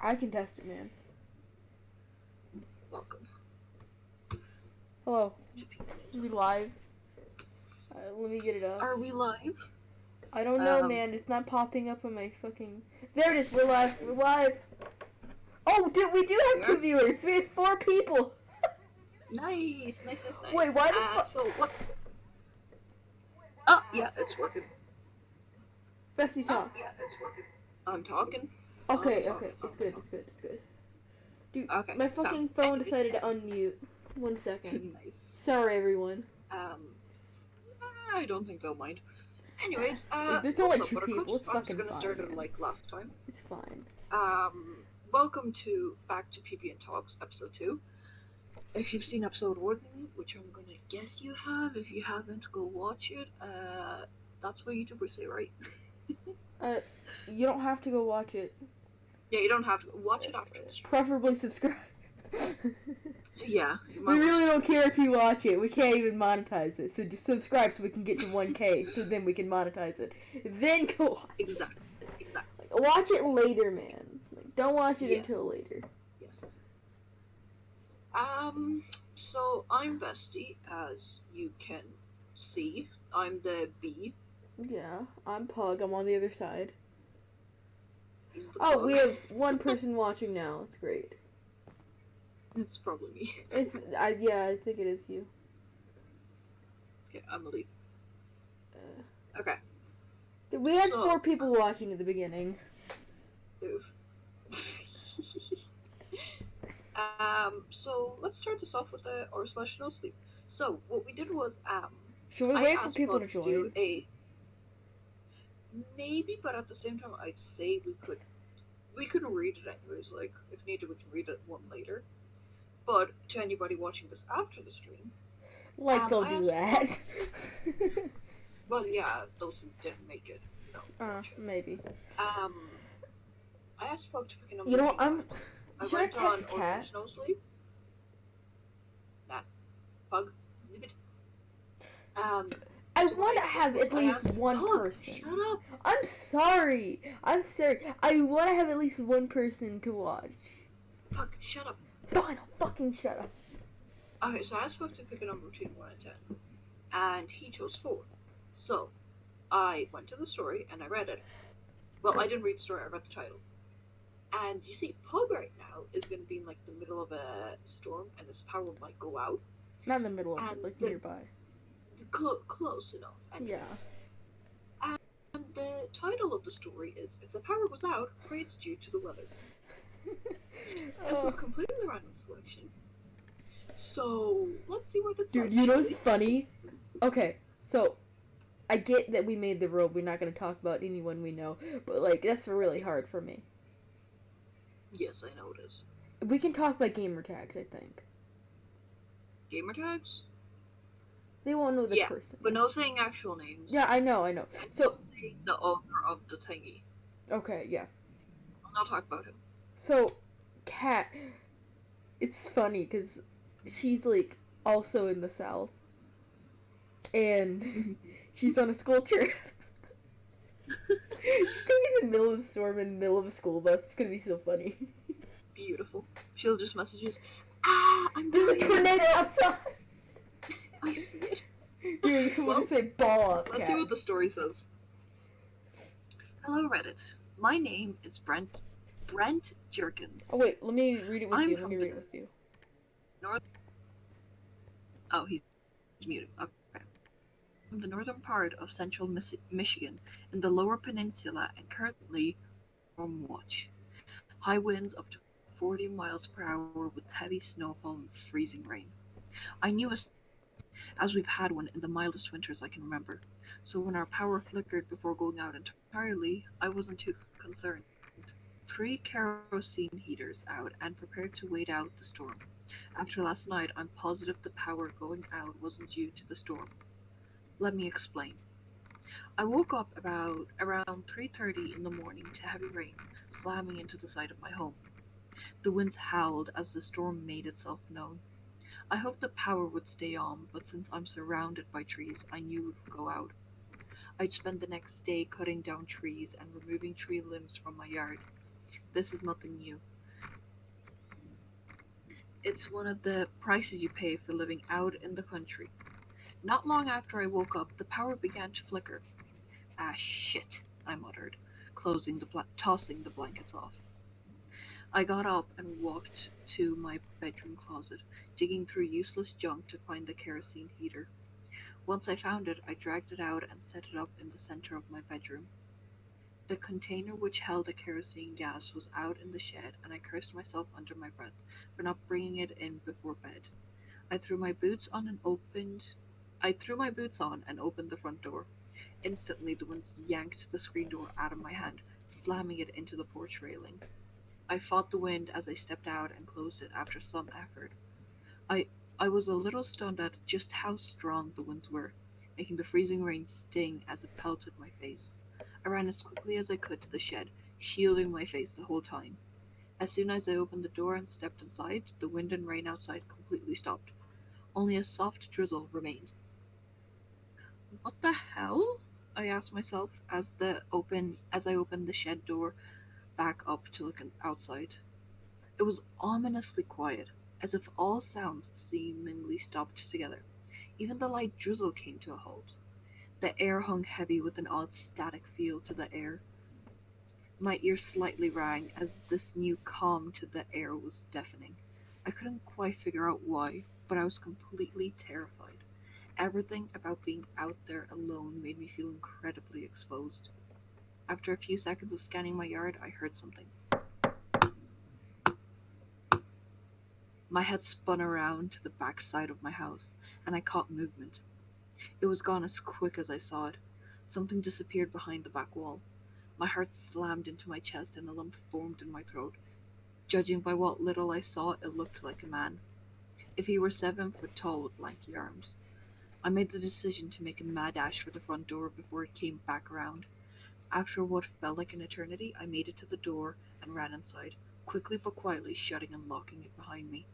I can test it, man. Welcome. Hello. Are we live? Let me get it up. Are we live? I don't know, man. It's not popping up on my fucking... There it is. We're live. We're live. Oh, dude, we do have 2 viewers. We have 4 people. Nice. Wait, why the fuck? So what? Oh, yeah, it's working. Bestie, talk. I'm talking. Okay. It's good. Dude, Okay, my fucking phone decided to unmute. 1 second. Nice. Sorry, everyone. I don't think they'll mind. Anyways, there's only 2 people. It's I'm fucking just gonna fine, start man. it like last time. It's fine. Welcome to Back to PB&Talks, episode 2. If you've seen episode 1, which I'm gonna guess you have, if you haven't, go watch it. That's what YouTubers say, right? You don't have to go watch it. Yeah, you don't have to watch it after this. Preferably subscribe. Yeah. We really don't care if you watch it. We can't even monetize it. So just subscribe so we can get to 1K. So then we can monetize it. Then go watch it. Exactly. Watch it later, man. Don't watch it until later. Yes. So I'm Bestie, as you can see. I'm the B. Yeah, I'm Pug. I'm on the other side. Oh, we have 1 person watching now. It's great. It's probably me. Yeah, I think it is you. Okay, I'm gonna leave. Okay. We had 4 people watching at the beginning. Oof. So let's start this off with the r/no sleep. So what we did was should we wait for people to join? Maybe, but at the same time, I'd say we could read it anyways. Like if needed, we can read it one later. But to anybody watching this after the stream, they'll do that. Well, yeah, those who didn't make it, maybe. I asked Pug to pick a number. You know, should I text Cat? No sleep. Nah, Pug. Leave it. I want to have at least 1 person. Shut up. I'm sorry. I want to have at least 1 person to watch. Fuck, shut up. Fine, I'll fucking shut up. Okay, so I asked Pug to pick a number between 1 and 10. And he chose 4. So, I went to the story and I read it. Well, I didn't read the story, I read the title. And you see, Pug right now is going to be in like the middle of a storm and his power might go out. Not in the middle of it, like nearby. Close enough. Anyways. Yeah. And the title of the story is, if the power goes out, pray it's due to the weather. This is completely random selection. So, let's see what it says. Dude, you know what's funny? Okay, so, I get that we made the rule, we're not going to talk about anyone we know, but, that's really hard for me. Yes, I know it is. We can talk by gamer tags, I think. Gamer tags? They won't know the person. But no saying actual names. Yeah, I know. So, the owner of the thingy. Okay, yeah. I'll talk about him. So, Kat, it's funny, because she's, also in the South. And she's on a school trip. She's gonna be in the middle of the storm in the middle of a school bus. It's gonna be so funny. Beautiful. She'll just message us, there's a tornado outside! I see it. Dude, we'll just say ball up, Let's see what the story says. Hello, Reddit. My name is Brent Jerkins. Oh, wait, let me read it with you. Oh, he's muted. Okay. From the northern part of central Michigan, in the lower peninsula, and currently on watch. High winds up to 40 miles per hour with heavy snowfall and freezing rain. I knew as we've had one in the mildest winters I can remember, so when our power flickered before going out entirely, I wasn't too concerned. 3 kerosene heaters out and prepared to wait out the storm. After last night, I'm positive the power going out wasn't due to the storm. Let me explain. I woke up about around 3:30 in the morning to heavy rain slamming into the side of my home. The winds howled as the storm made itself known. I hoped the power would stay on, but since I'm surrounded by trees, I knew it would go out. I'd spend the next day cutting down trees and removing tree limbs from my yard. This is nothing new. It's one of the prices you pay for living out in the country. Not long after I woke up, the power began to flicker. Ah, shit, I muttered, tossing the blankets off. I got up and walked to my bedroom closet, digging through useless junk to find the kerosene heater. Once I found it, I dragged it out and set it up in the center of my bedroom. The container which held the kerosene gas was out in the shed, and I cursed myself under my breath for not bringing it in before bed. I threw my boots on and opened I threw my boots on and opened the front door. Instantly the wind yanked the screen door out of my hand, slamming it into the porch railing. I fought the wind as I stepped out and closed it after some effort. I I was a little stunned at just how strong the winds were, making the freezing rain sting as it pelted my face. I ran as quickly as I could to the shed, shielding my face the whole time. As soon as I opened the door and stepped inside, the wind and rain outside completely stopped. Only a soft drizzle remained. What the hell? I asked myself as I opened the shed door back up to look outside. It was ominously quiet, as if all sounds seemingly stopped together. Even the light drizzle came to a halt. The air hung heavy with an odd static feel to the air. My ears slightly rang as this new calm to the air was deafening. I couldn't quite figure out why, but I was completely terrified. Everything about being out there alone made me feel incredibly exposed. After a few seconds of scanning my yard, I heard something. My head spun around to the back side of my house, and I caught movement. It was gone as quick as I saw it. Something disappeared behind the back wall. My heart slammed into my chest and a lump formed in my throat. Judging by what little I saw, it looked like a man. If he were 7 foot tall with lanky arms. I made the decision to make a mad dash for the front door before it came back around. After what felt like an eternity, I made it to the door and ran inside, quickly but quietly shutting and locking it behind me.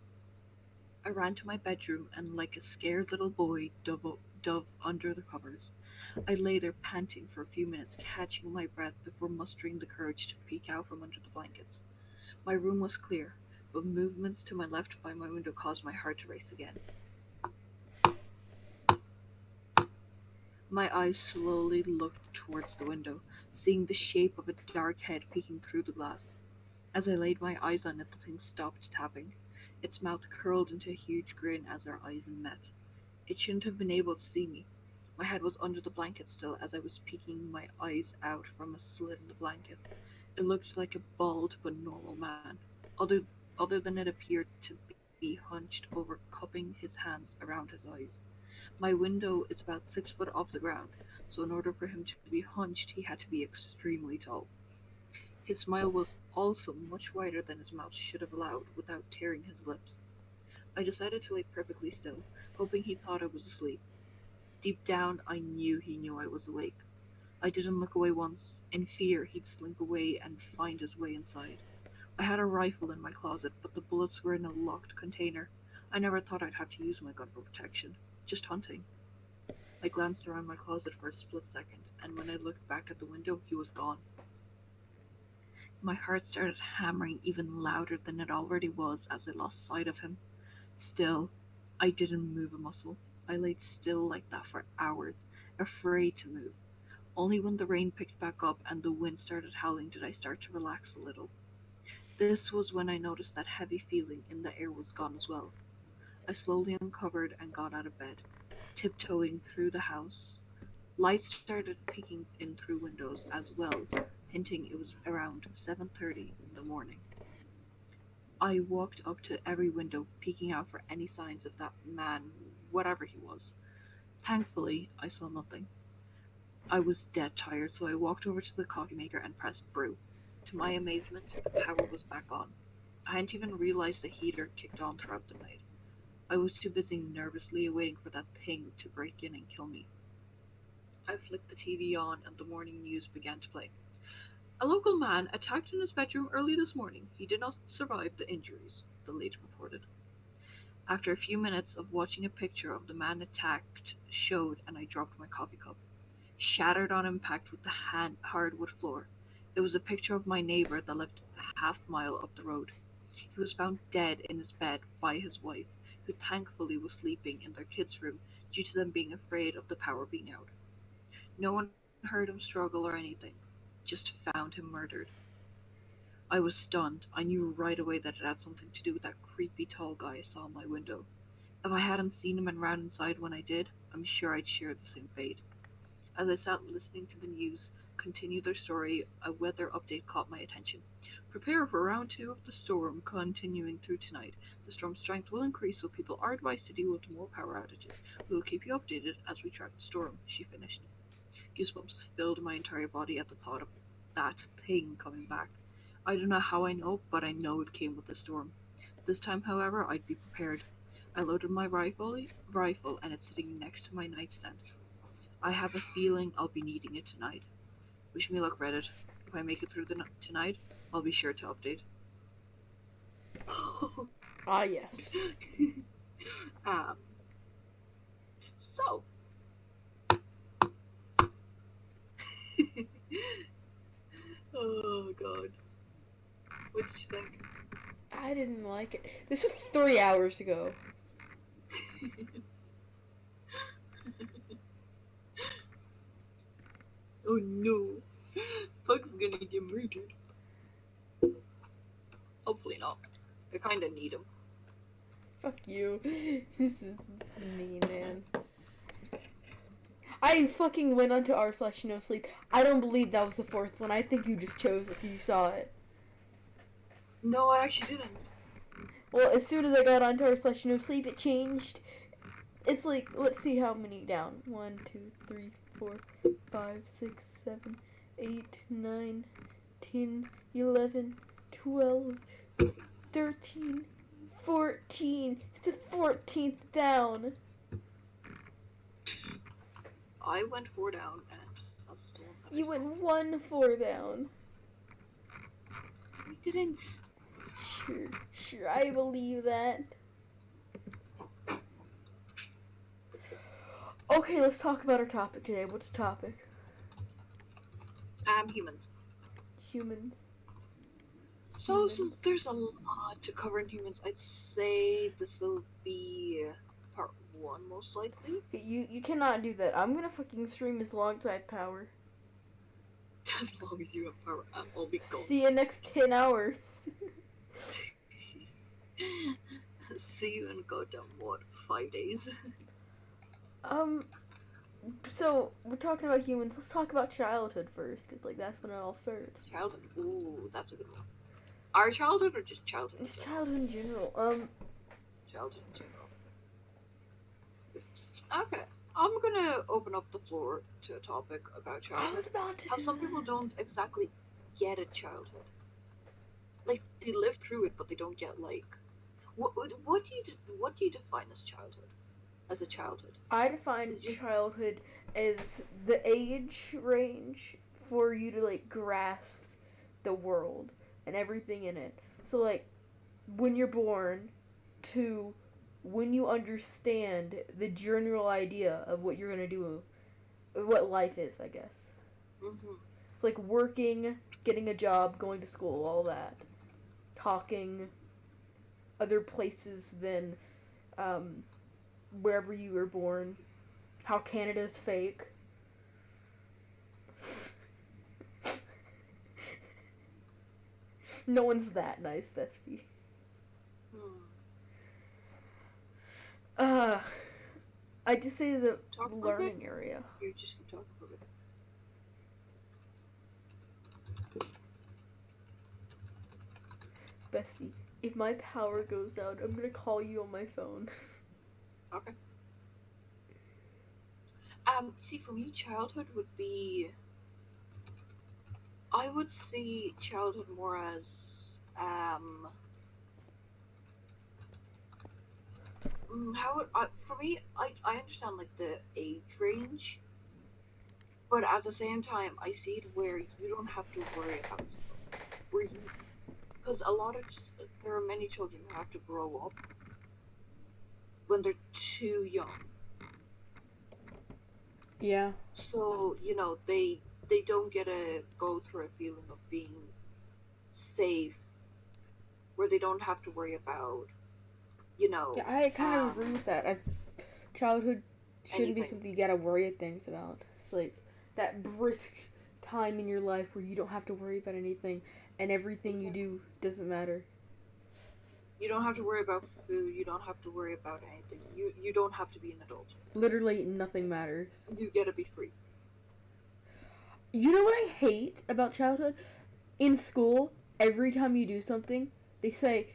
I ran to my bedroom and, like a scared little boy, dove under the covers. I lay there panting for a few minutes, catching my breath before mustering the courage to peek out from under the blankets. My room was clear, but movements to my left by my window caused my heart to race again. My eyes slowly looked towards the window, seeing the shape of a dark head peeking through the glass. As I laid my eyes on it, the thing stopped tapping. Its mouth curled into a huge grin as our eyes met. It shouldn't have been able to see me. My head was under the blanket still as I was peeking my eyes out from a slit in the blanket. It looked like a bald but normal man, other, other than it appeared to be hunched over, cupping his hands around his eyes. My window is about 6 foot off the ground, so in order for him to be hunched, he had to be extremely tall. His smile was also much wider than his mouth should have allowed without tearing his lips. I decided to lay perfectly still, hoping he thought I was asleep. Deep down, I knew he knew I was awake. I didn't look away once. In fear, he'd slink away and find his way inside. I had a rifle in my closet, but the bullets were in a locked container. I never thought I'd have to use my gun for protection. Just hunting. I glanced around my closet for a split second, and when I looked back at the window, he was gone. My heart started hammering even louder than it already was as I lost sight of him. Still, I didn't move a muscle. I laid still like that for hours, afraid to move. Only when the rain picked back up and the wind started howling did I start to relax a little. This was when I noticed that heavy feeling in the air was gone as well. I slowly uncovered and got out of bed, tiptoeing through the house. Light started peeking in through windows as well, hinting it was around 7:30 in the morning. I walked up to every window, peeking out for any signs of that man, whatever he was. Thankfully, I saw nothing. I was dead tired, so I walked over to the coffee maker and pressed brew. To my amazement, the power was back on. I hadn't even realized the heater kicked on throughout the night. I was too busy nervously waiting for that thing to break in and kill me. I flicked the TV on and the morning news began to play. A local man attacked in his bedroom early this morning. He did not survive the injuries, the lead reported. After a few minutes of watching a picture of the man attacked showed and I dropped my coffee cup, shattered on impact with the hardwood floor. It was a picture of my neighbor that lived a half mile up the road. He was found dead in his bed by his wife, who thankfully was sleeping in their kids' room due to them being afraid of the power being out. No one heard him struggle or anything, just found him murdered. I was stunned. I knew right away that it had something to do with that creepy tall guy I saw in my window. If I hadn't seen him and ran inside when I did, I'm sure I'd share the same fate. As I sat listening to the news continue their story, a weather update caught my attention. Prepare for round 2 of the storm continuing through tonight. The storm's strength will increase, so people are advised to deal with more power outages. We will keep you updated as we track the storm, she finished. Goosebumps filled my entire body at the thought of that thing coming back. I don't know how I know, but I know it came with the storm. This time, however, I'd be prepared. I loaded my rifle and it's sitting next to my nightstand. I have a feeling I'll be needing it tonight. Wish me luck, Reddit. If I make it through tonight, I'll be sure to update. Ah, yes. um, so. Oh, God. What did you think? I didn't like it. This was 3 hours ago. Oh no. Pug's gonna get murdered. Hopefully not. I kinda need him. Fuck you. This is mean, man. I fucking went onto r/no sleep. I don't believe that was the 4th one. I think you just chose it because you saw it. No, I actually didn't. Well, as soon as I got onto r/no sleep, it changed. It's like, let's see how many down. 1, 2, 3, 4, 5, 6, 7, 8, 9, 10, 11, 12, 13, 14. It's the 14th down. I went 4 down and that's still that You went 1-4 down. I didn't. Sure, I believe that. Okay, let's talk about our topic today. What's the topic? Humans. Humans. So, since there's a lot to cover in humans, I'd say this will be part 1, most likely. Okay, you cannot do that. I'm gonna fucking stream as long as I have power. As long as you have power, I'll be gone. See you next 10 hours. See you in goddamn, what, 5 days? So, we're talking about humans. Let's talk about childhood first, because, like, that's when it all starts. Childhood. Ooh, that's a good one. Our childhood or just childhood? Just childhood in general. Childhood in general. Okay. I'm gonna open up the floor to a topic about childhood. I was about to How some people don't exactly get a childhood. Like, they live through it, but they don't get, like... What do you define as childhood? As a childhood? I define childhood as the age range for you to, like, grasp the world and everything in it. So, like, when you're born to when you understand the general idea of what you're gonna do, what life is, I guess. Mm-hmm. It's like working, getting a job, going to school, all that. Talking other places than wherever you were born. How Canada's fake. No one's that nice, bestie. I just say the learning area. You just keep talking about it. Bestie, if my power goes out, I'm gonna call you on my phone. Okay. See, for me, childhood would be... I would see childhood more as, for me, I understand, like, the age range, but at the same time, I see it where you don't have to worry about stuff. Because there are many children who have to grow up when they're too young. Yeah. So, they don't get to go through a feeling of being safe, where they don't have to worry about, you Yeah, know, I kind of agree with that. Childhood shouldn't be anything. something you gotta worry things about. It's like that brisk time in your life where you don't have to worry about anything and everything you Exactly. do doesn't matter. You don't have to worry about food. You don't have to worry about anything. You don't have to be an adult. Literally nothing matters. You get to be free. You know what I hate about childhood? In school, every time you do something, they say,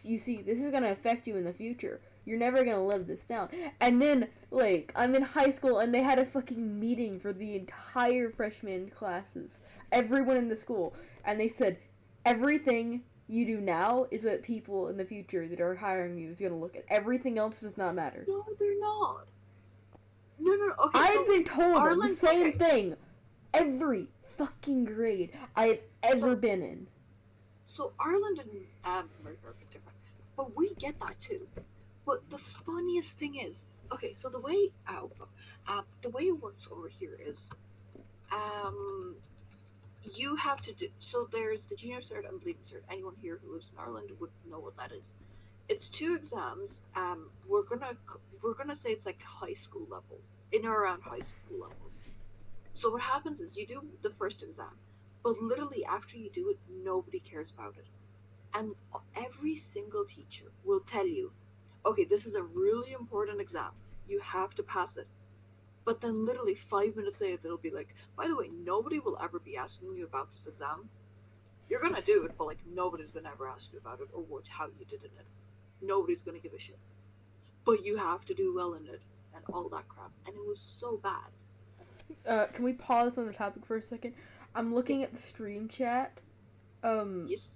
you see, this is going to affect you in the future. You're never going to live this down. And then, like, I'm in high school and they had a fucking meeting for the entire freshman classes. Everyone in the school. And they said, everything you do now is what people in the future that are hiring you is going to look at. Everything else does not matter. No, they're not. No, no, no. Okay, I've so been told the Ireland. same Okay, thing every fucking grade I have ever so been in. so Ireland and America are a bit different, but we get that too. But the funniest thing is, okay, so the way it works over here is, um, you have to do. So there's the junior cert and bleeding cert. Anyone here who lives in Ireland would know what that is. It's two exams. We're gonna say it's like high school level, in or around high school level. So what happens is you do the first exam, but literally after you do it, nobody cares about it. And every single teacher will tell you, okay, this is a really important exam. You have to pass it. But then literally 5 minutes later, they'll be like, by the way, nobody will ever be asking you about this exam. You're gonna do it, but like nobody's gonna ever ask you about it or how you did in it. Nobody's gonna give a shit. But you have to do well in it and all that crap. And it was so bad. Can we pause on the topic for a second? I'm Yeah. looking at the stream chat, um, Yes.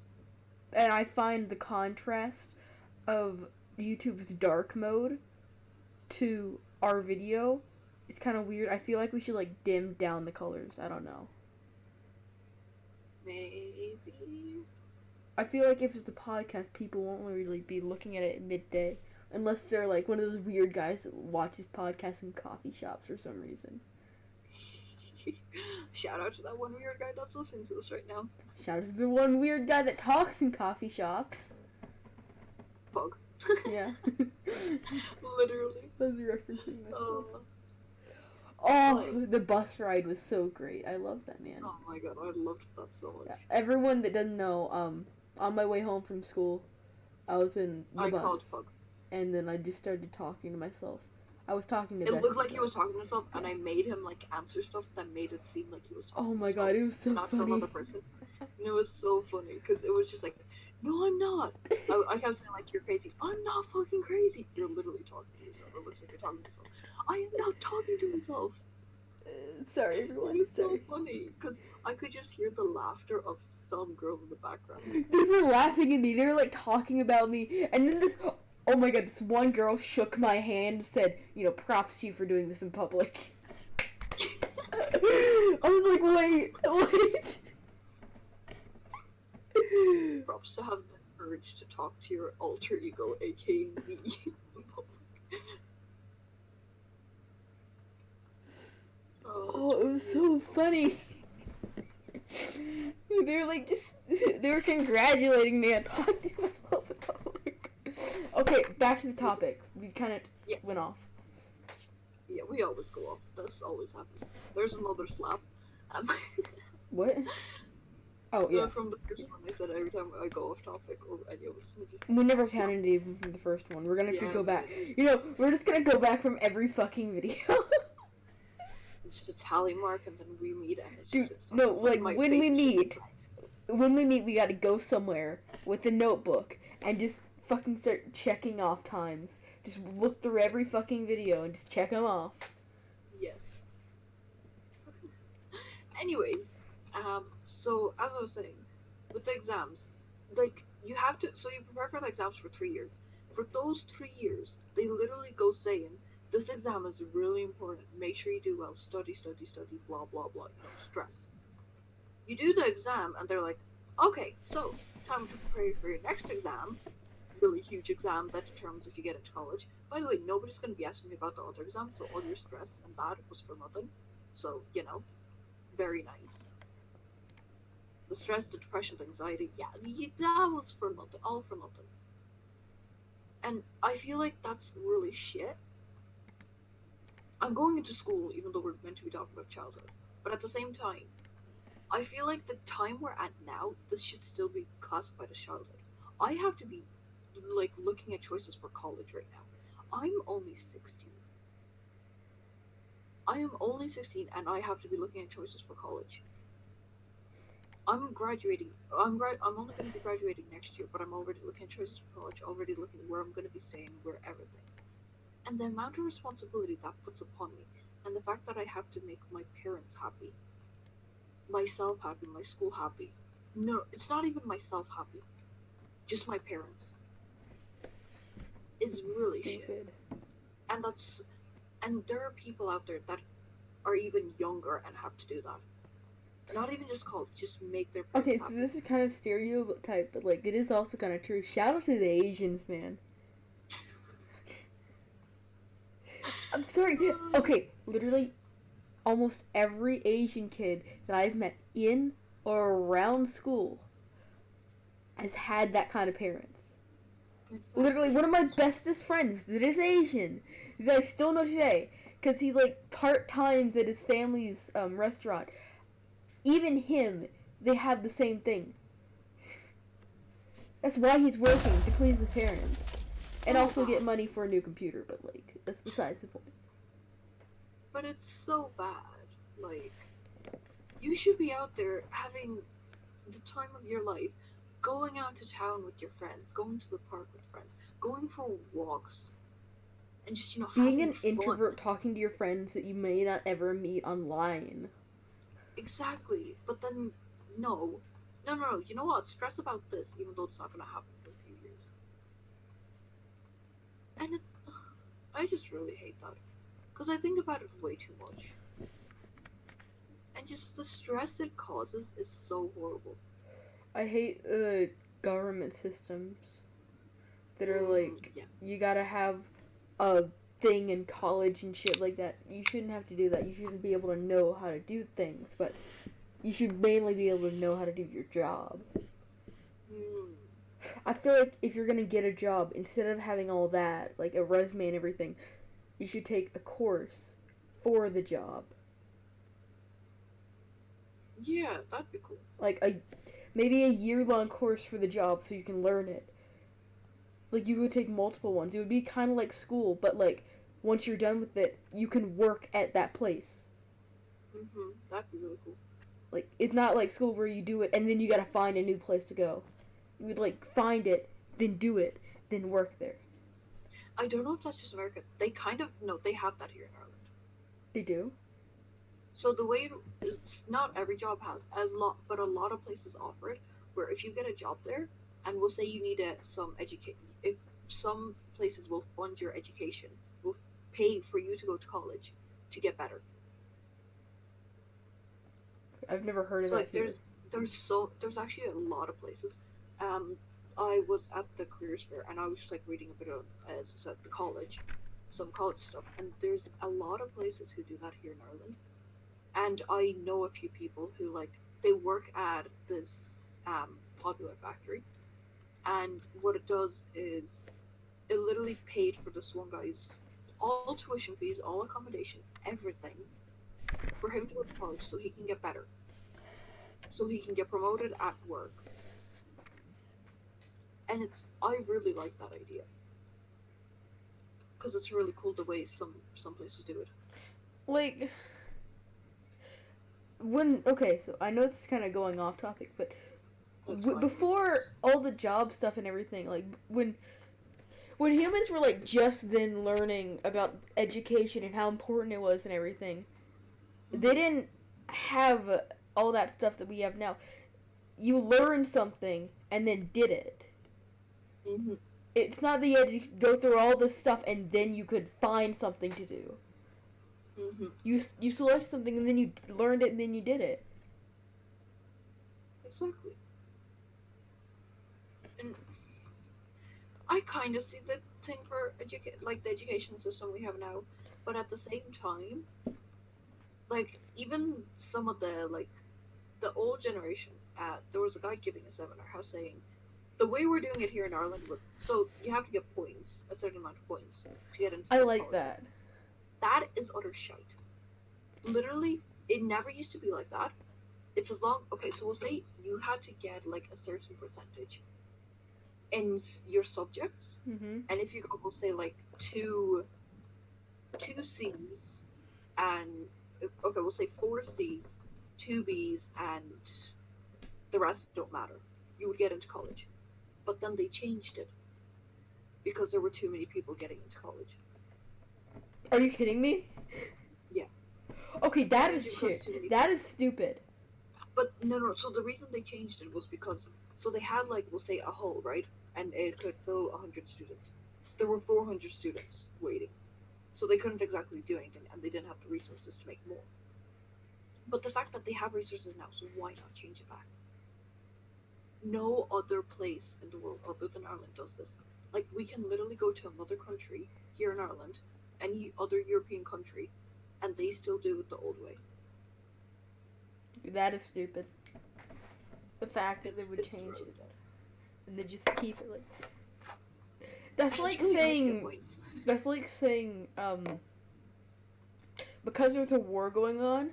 and I find the contrast of YouTube's dark mode to our video. It's kind of weird. I feel like we should like dim down the colors. I don't know. Maybe. I feel like if it's a podcast, people won't really be looking at it at midday, unless they're like one of those weird guys that watches podcasts in coffee shops for some reason. Shout out to that one weird guy that's listening to this right now. Shout out to the one weird guy that talks in coffee shops. Pug. Yeah. Literally. I was referencing myself. Uh, Oh, the bus ride was so great. I love that, man. oh my god, I loved that so much. Yeah. Everyone that doesn't know, on my way home from school, I was in the I called bus, Pug. and then I just started talking to myself. I was talking to It Bessie. looked like he was talking to himself, and I made him like answer stuff that made it seem like he was talking Oh to my himself, god, it was so not to funny. another person. And it was so funny because it was just like, no, I'm not. I kept saying like, you're crazy. I'm not fucking crazy. You're literally talking to yourself. It looks like you're talking to yourself. I am not talking to myself. Sorry, It everyone. was Sorry. so funny because I could just hear the laughter of some girl in the background. They were laughing at me. They were like talking about me, and then this. Oh my god, this one girl shook my hand and said, props to you for doing this in public. I was like, wait. Props to have the courage to talk to your alter ego, aka me, in public. Oh, it was so funny. They were like they were congratulating me on talking to myself in public. Okay, back to the topic. We kind of Yes. went off. Yeah, we always go off. This always happens. There's another slap. What? Oh, yeah. From the first one, they said every time I go off topic or any of us, we just We never slap. counted even from the first one. We're gonna have to Yeah, go we back. did. We're just gonna go back from every fucking video. It's just a tally mark, and then we meet, and it's Dude, just no, like, my when face we is meet- just When we meet, we gotta go somewhere with a notebook and just fucking start checking off times. Just look through every fucking video and just check them off. Yes. Anyways, so as I was saying, with the exams, like you have to, so you prepare for the exams for 3 years. For those 3 years, they literally go saying, this exam is really important. Make sure you do well. Study, study, study. Blah blah blah. Stress. You do the exam, and they're like, okay, so time to prepare for your next exam. Really huge exam that determines if you get into college. By the way, nobody's going to be asking you about the other exam, so all your stress and that was for nothing. So, very nice. The stress, the depression, the anxiety. Yeah, that was for nothing. All for nothing. And I feel like that's really shit. I'm going into school, even though we're meant to be talking about childhood. But at the same time, I feel like the time we're at now, this should still be classified as childhood. I have to be like looking at choices for college right now. I'm only 16. I am only 16 and I have to be looking at choices for college. I'm graduating. I'm only going to be graduating next year, but I'm already looking at choices for college, already looking at where I'm going to be staying, where everything. And the amount of responsibility that puts upon me, and the fact that I have to make my parents happy, myself happy, my school happy. No, it's not even myself happy. Just my parents. Is It's really shit. stupid. And that's and there are people out there that are even younger and have to do that. Not even just college, just make their parents Okay, so happy. this is kind of stereotype, but like it is also kind of true. Shout out to the Asians, man. I'm sorry. Okay, literally almost every Asian kid that I've met in or around school has had that kind of parents. Exactly. Literally, one of my bestest friends that is Asian, that I still know today, because he like part times at his family's restaurant. Even him, they have the same thing. That's why he's working, to please his parents, and So also bad. get money for a new computer. But like, that's besides the point. But it's so bad. Like, you should be out there having the time of your life, going out to town with your friends, going to the park with friends, going for walks, and just, Being having an fun. introvert, talking to your friends that you may not ever meet online. Exactly. But then, no. No, no, no. You know what? Stress about this, even though it's not going to happen for a few years. And it's. I just really hate that. Because I think about it way too much. And just the stress it causes is so horrible. I hate government systems that are like Yeah. you gotta have a thing in college and shit like that. You shouldn't have to do that. You shouldn't be able to know how to do things, but you should mainly be able to know how to do your job. Mm, I feel like if you're gonna get a job, instead of having all that, like a resume and everything, you should take a course for the job. yeah, that'd be cool. Like maybe a year-long course for the job so you can learn it. Like you would take multiple ones. It would be kind of like school, but like once you're done with it, you can work at that place. That'd be really cool. Like it's not like school where you do it and then you gotta find a new place to go. You would like find it, then do it, then work there. I don't know if that's just America. They kind of. No, they have that here in Ireland. They do. So the way it's not every job has a lot, but a lot of places offer it. Where if you get a job there, and we'll say you need some educate, if some places will fund your education, will pay for you to go to college to get better. I've never heard of So that like here. there's actually a lot of places. Um, I was at the careers fair and I was just like reading a bit of as I said the college, some college stuff, and there's a lot of places who do that here in Ireland. And I know a few people who like they work at this popular factory, and what it does is it literally paid for this one guy's all tuition fees, all accommodation, everything for him to go to college so he can get better, so he can get promoted at work. And it's I really like that idea because it's really cool the way some places do it. Like when okay, so I know it's kind of going off topic, but That's fine. before all the job stuff and everything, like when humans were like just then learning about education and how important it was and everything, they didn't have all that stuff that we have now. You learned something and then did it. Mm-hmm. It's not that you had to go through all this stuff and then you could find something to do. Mm-hmm. You selected something and then you learned it and then you did it. Exactly. And I kind of see the thing for like the education system we have now, but at the same time, like even some of the like the old generation. there was a guy giving a seminar, how saying the way we're doing it here in Ireland, so you have to get points, a certain amount of points to get into I some like colleges. that. That is utter shite. Literally, it never used to be like that. It's as long, okay, so we'll say you had to get like a certain percentage in your subjects, Mm-hmm. and if you go, we'll say like two C's and okay, we'll say four C's, two B's, and the rest don't matter. You would get into college, but then they changed it because there were too many people getting into college. Are you kidding me? Yeah. Okay, that Because is you've got shit. too many That people. is stupid. But no. So the reason they changed it was because so they had like we'll say a hall, right, and it could fill 100 students. There were 400 students waiting, so they couldn't exactly do anything, and they didn't have the resources to make more. But the fact that they have resources now, so why not change it back? No other place in the world other than Ireland does this. Like we can literally go to another country here in Ireland, any other European country, and they still do it the old way. That is stupid. The fact that they would It's change road. it and they just keep it like. That's And like it's really hard to get saying. points. That's like saying. Because there's a war going on,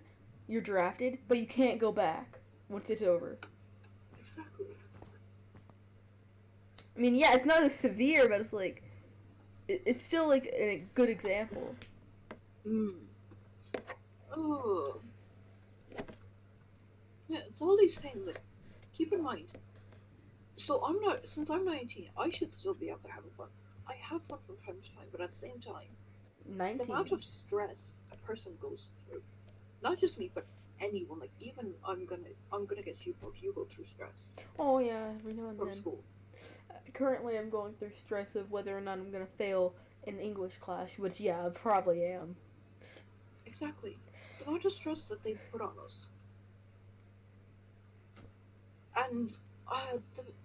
you're drafted, but you can't go back once it's over. Exactly. I mean, yeah, it's not as severe, but it's like. It's still like a good example. Oh. Yeah, it's all these things. Like, keep in mind. So since I'm 19, I should still be out there having fun. I have fun from time to time, but at the same time, the amount 19. of stress a person goes through, not just me, but anyone. Like even I'm gonna get you go through stress Oh yeah, every now and from then. school. Currently, I'm going through stress of whether or not I'm gonna fail in English class, which yeah, I probably am. Exactly. The amount of stress that they put on us. And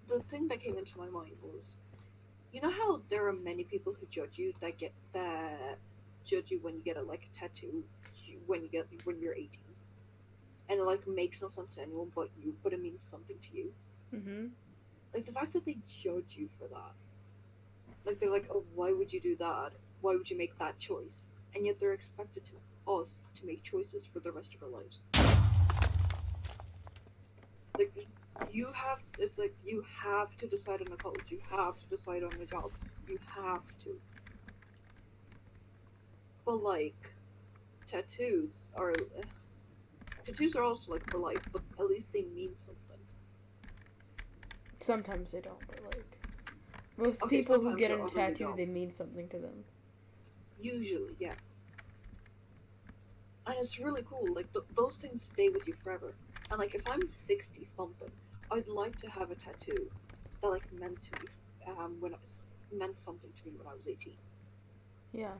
the thing that came into my mind was, you know how there are many people who judge you when you get like a tattoo when you're 18, and it like makes no sense to anyone but it means something to you. Mhm. Like the fact that they judge you for that, like they're like, oh, why would you do that? Why would you make that choice? And yet they're expected to us to make choices for the rest of our lives. Like it's like you have to decide on a college, you have to decide on a job, you have to. But like tattoos are also like for life, but at least they mean something. Sometimes they don't, but like most Okay, people who sometimes get they're a utterly tattoo, dumb. they mean something to them. Usually, yeah. And it's really cool. Like those things stay with you forever. And like if I'm 60 something, I'd like to have a tattoo that like meant to me when I was meant something to me when I was 18. Yeah.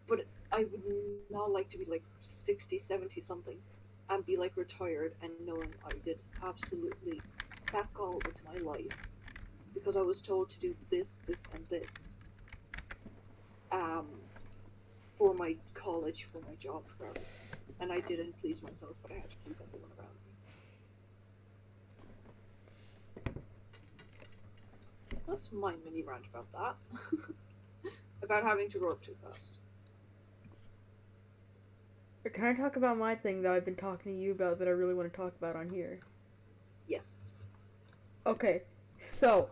But I would not like to be like 60, 70 something and be like retired and knowing I did absolutely fuck all with my life because I was told to do this, this, and this um, for my college, for my job, forever. And I didn't please myself, but I had to please everyone around me. That's my mini rant about that. About having to grow up too fast. Can I talk about my thing that I've been talking to you about that I really want to talk about on here? Yes. Okay, so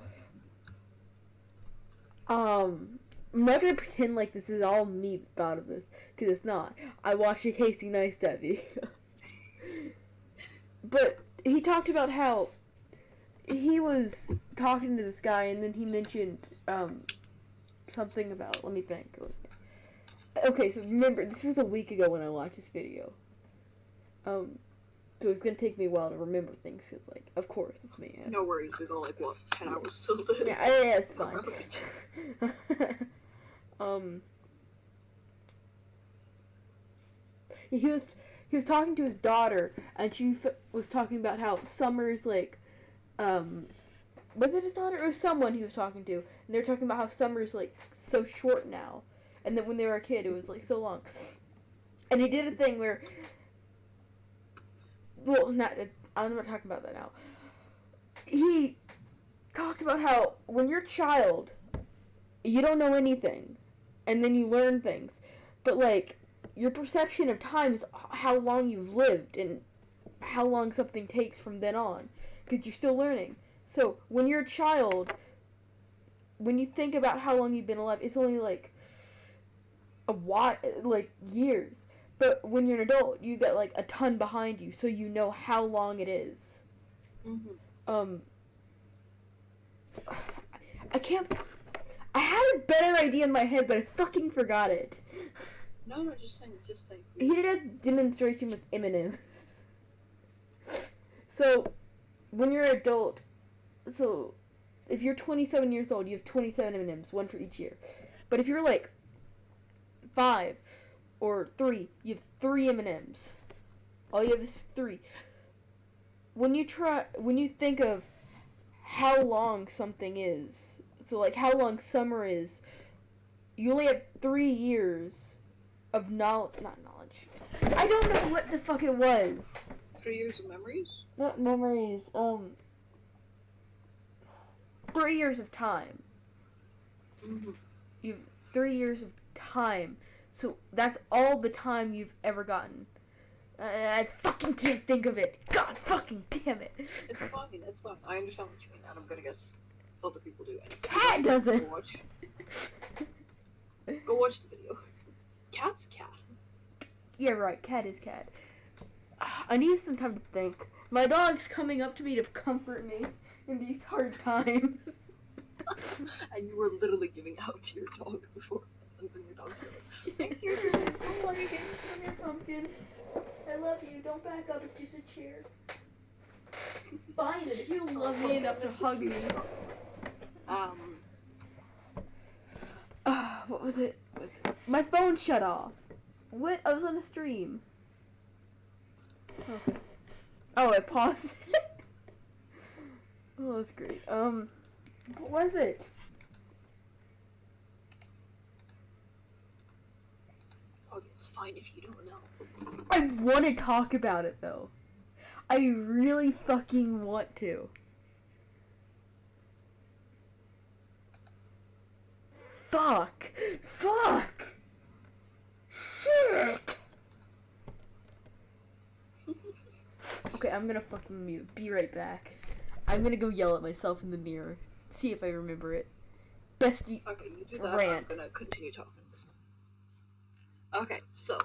I'm not gonna pretend like this is all me that thought of this, because it's not. I watched a Casey Neistat video. But he talked about how he was talking to this guy, and then he mentioned something about. Let me think. Okay, so remember, this was a week ago when I watched this video. So it's gonna take me a while to remember things, cause like, of course, it's me. No worries, we got like what 10 Yeah. hours till then. Yeah, it's fine. He was talking to his daughter, and she was talking about how summer's like, was it his daughter or someone he was talking to? And they were talking about how summer's like so short now, and then when they were a kid, it was like so long. And he did a thing where, well, not I'm not talking about that now. He talked about how when you're a child, you don't know anything, and then you learn things. But, like, your perception of time is how long you've lived and how long something takes from then on, because you're still learning. So, when you're a child, when you think about how long you've been alive, it's only, like, a while, like, years. But when you're an adult, you get, like, a ton behind you, so you know how long it is. Mm-hmm. I had a better idea in my head, but I fucking forgot it. No, just saying. He did a demonstration with M&M's. So, when you're an adult, so if you're 27 years old, you have 27 M&M's, one for each year. But if you're like 5 or 3, you have 3 M&M's. All you have is 3. When you think of how long something is, so like how long summer is, you only have 3 years of not knowledge. I don't know what the fuck it was. 3 years of memories? Not memories, 3 years of time. Mm-hmm. You have 3 years of time. So that's all the time you've ever gotten. I fucking can't think of it. God fucking damn it. It's fine. I understand what you mean, and I'm gonna guess other people do it. Cat doesn't. Go watch the video. Cat's cat. Yeah, right. Cat is cat. I need some time to think. My dog's coming up to me to comfort me in these hard times. And you were literally giving out to your dog before. And then your dog's like, thank you. Don't want to get from your pumpkin. I love you. Don't back up. It's just a chair. Find it if you love me enough to hug me. What was it? My phone shut off. What? I was on a stream. Okay. Oh, I paused it. Oh, that's great. What was it? Oh, it's fine if you don't know. I want to talk about it, though. I really fucking want to. Fuck! Shit! Okay, I'm gonna fucking mute. Be right back. I'm gonna go yell at myself in the mirror. See if I remember it. Bestie Okay, you do that. rant. I'm gonna continue talking. Okay, so,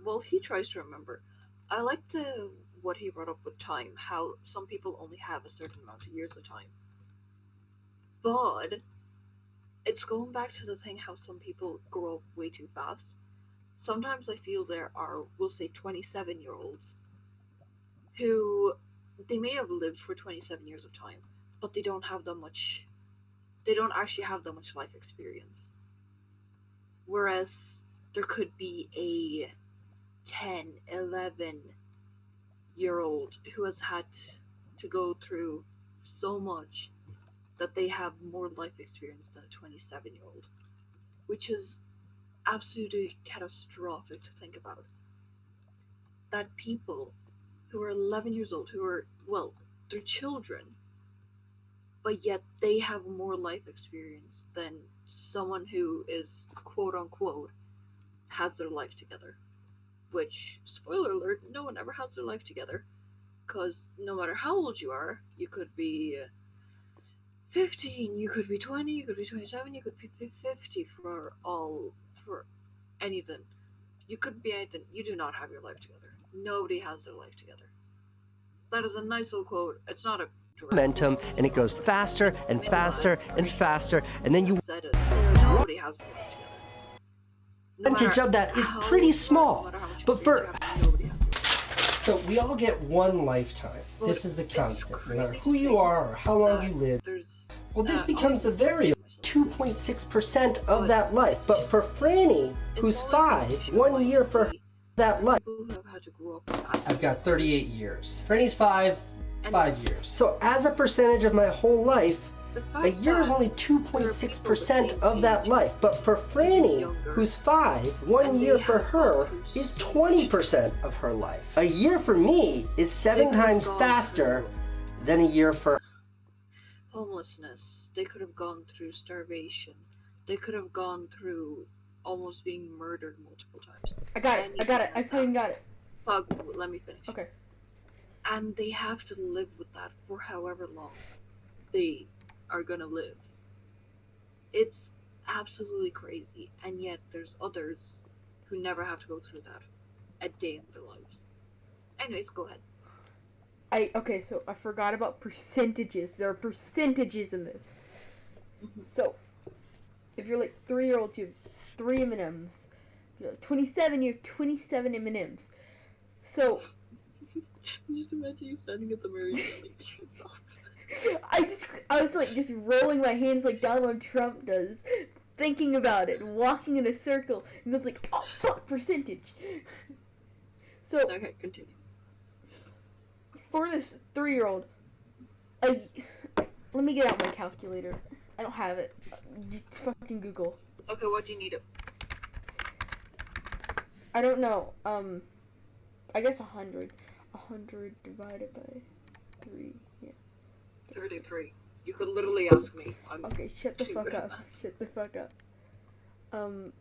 well, he tries to remember. I liked what he brought up with time, how some people only have a certain amount of years of time. But it's going back to the thing how some people grow up way too fast. Sometimes I feel there are, we'll say, 27-year-olds who they may have lived for 27 years of time, but they don't actually have that much life experience. Whereas there could be a 10, 11-year-old who has had to go through so much that they have more life experience than a 27-year-old, which is absolutely catastrophic to think about. That people who are 11 years old, who are, well, they're children, but yet they have more life experience than someone who is, quote unquote, has their life together. Which, spoiler alert, no one ever has their life together. Because no matter how old you are, you could be 15, you could be 20, you could be 27, you could be 50 for anything. You could be anything. You do not have your life together. Nobody has their life together. That is a nice little quote. It's not a momentum, and it goes faster and faster and faster, and then you said it. Nobody has their life together. percentage of that is pretty small. But for nobody has it. so we all get one lifetime. But this is the constant. No matter crazy who you to are or how long you live. There's Well, this becomes the variable. 2.6% of that life. But for Franny, who's 5, 1 year for that life. people who have had to grow up fast. I've got 38 years. Franny's 5 years. So as a percentage of my whole life, The A fact year is that only there are people the 2.6% same of that age life, but for Franny, younger, who's 5, 1 and year they for have her gone through is so 20% of her life. A year for me is 7 They could have times gone faster through than a year for homelessness. They could have gone through starvation. They could have gone through almost being murdered multiple times. I got it. I fucking got it. Fuck, let me finish. Okay. And they have to live with that for however long they are gonna live. It's absolutely crazy, and yet there's others who never have to go through that a day in their lives. Anyways, go ahead. Okay, so I forgot about percentages. There are percentages in this. So, if you're like 3-year-old, you have 3 M&Ms. If you're like 27, you have 27 M&Ms. So, Just imagine you standing at the mirror yelling at yourself. I was like just rolling my hands like Donald Trump does, thinking about it, walking in a circle, and then like, oh fuck, percentage. So, Okay, continue. for this 3-year-old, let me get out my calculator. I don't have it. Just fucking Google. Okay, what do you need? I don't know. I guess 100. 100 divided by 3. Yeah. 33. You could literally ask me. Okay, shut the too fuck good at up. that. Shut the fuck up. I'm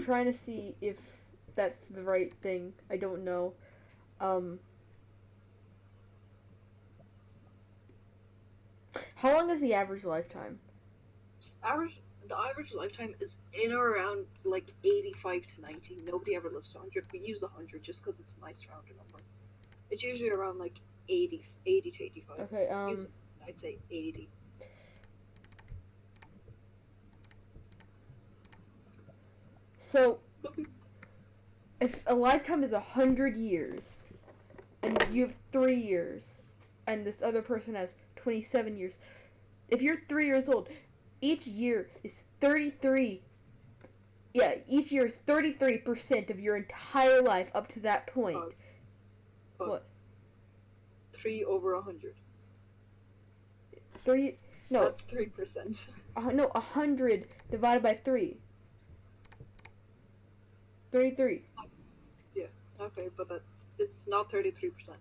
trying to see if that's the right thing. I don't know. How long is the average lifetime? The average lifetime is in or around like 85 to 90. Nobody ever lives to 100. We use 100 just because it's a nice rounded number. It's usually around like 80 to 85. Okay, I'd say 80. So, if a lifetime is 100 years, and you have 3 years, and this other person has 27 years, if you're 3 years old, each year is 33. Yeah, each year is 33% of your entire life up to that point. What? 3 over 100. 3? No. That's 3%. No, 100 divided by 3. 33. Yeah, okay, but it's not 33%.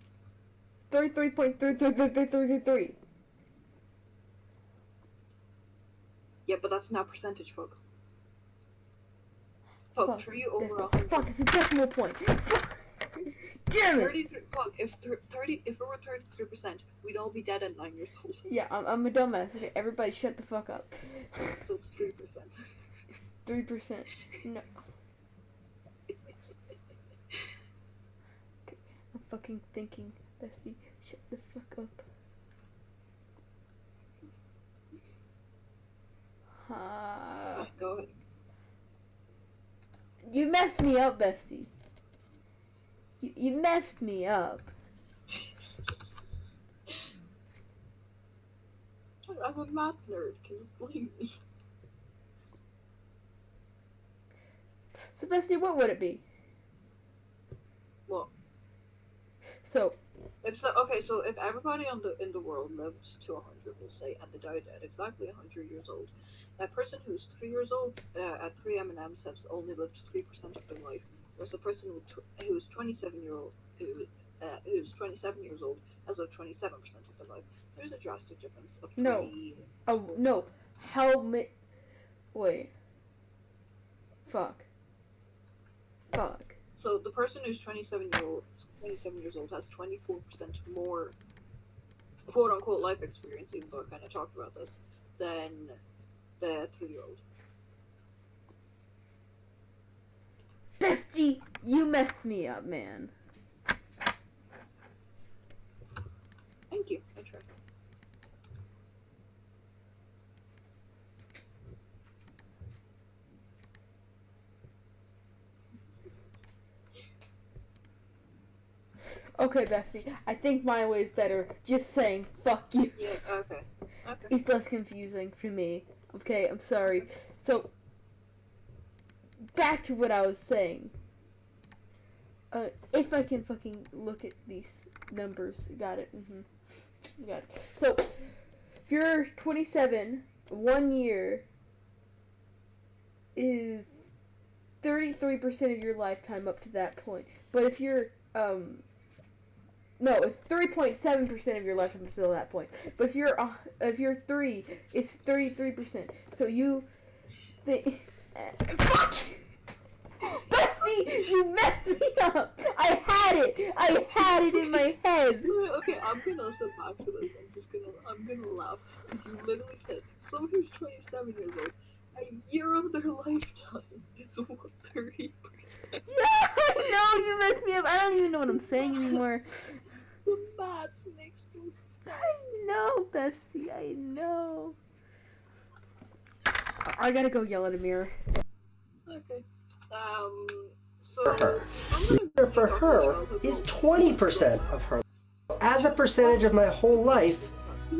33.333333. Yeah, but that's not percentage, fuck. Fuck, 3 over 100. Fuck, it's a decimal point. Damn it! 33. Fuck, if it were 33%, we'd all be dead at 9 years old. Yeah, I'm a dumbass. Okay, everybody shut the fuck up. So it's 3%. It's 3%. No. Okay, I'm fucking thinking, bestie. Shut the fuck up. Go ahead. You messed me up, bestie. You messed me up. I'm a math nerd, can you believe me? So, bestie, what would it be? What? So, so if everybody in the world lived to 100, we'll say, and they died at exactly 100 years old, that person who's 3 years old at 3 M&Ms has only lived 3% of their life, whereas a person who's 27 years old has lived 27% of their life. There's a drastic difference of 20 years. Oh no, how many? Wait. Fuck. So the person who's 27 years old has 24% more quote unquote life experience, even though I kind of talked about this, than the 3-year-old. Bestie, you messed me up, man. Thank you. I tried. Okay, Bessie, I think my way is better. Just saying, fuck you. Yeah, okay. It's less confusing for me. Okay, I'm sorry. So, back to what I was saying. If I can fucking look at these numbers. Got it. Got it. So, if you're 27, 1 year is 33% of your lifetime up to that point. But if you're, no, it's 3.7% of your lifetime up to that point. But if you're 3, it's 33%. So you think, fuck! Bestie, you messed me up! I had it in my head! Okay, I'm gonna sit back to this. I'm gonna laugh. Because you literally said, someone who's 27 years old, a year of their lifetime is 30%. Yeah, I know, you messed me up. I don't even know what I'm saying anymore. The maths makes no sense. I know, bestie, I know. I gotta go yell at a mirror. Okay. So For her. I'm gonna Year for her is 20% of her. As a percentage of my whole life,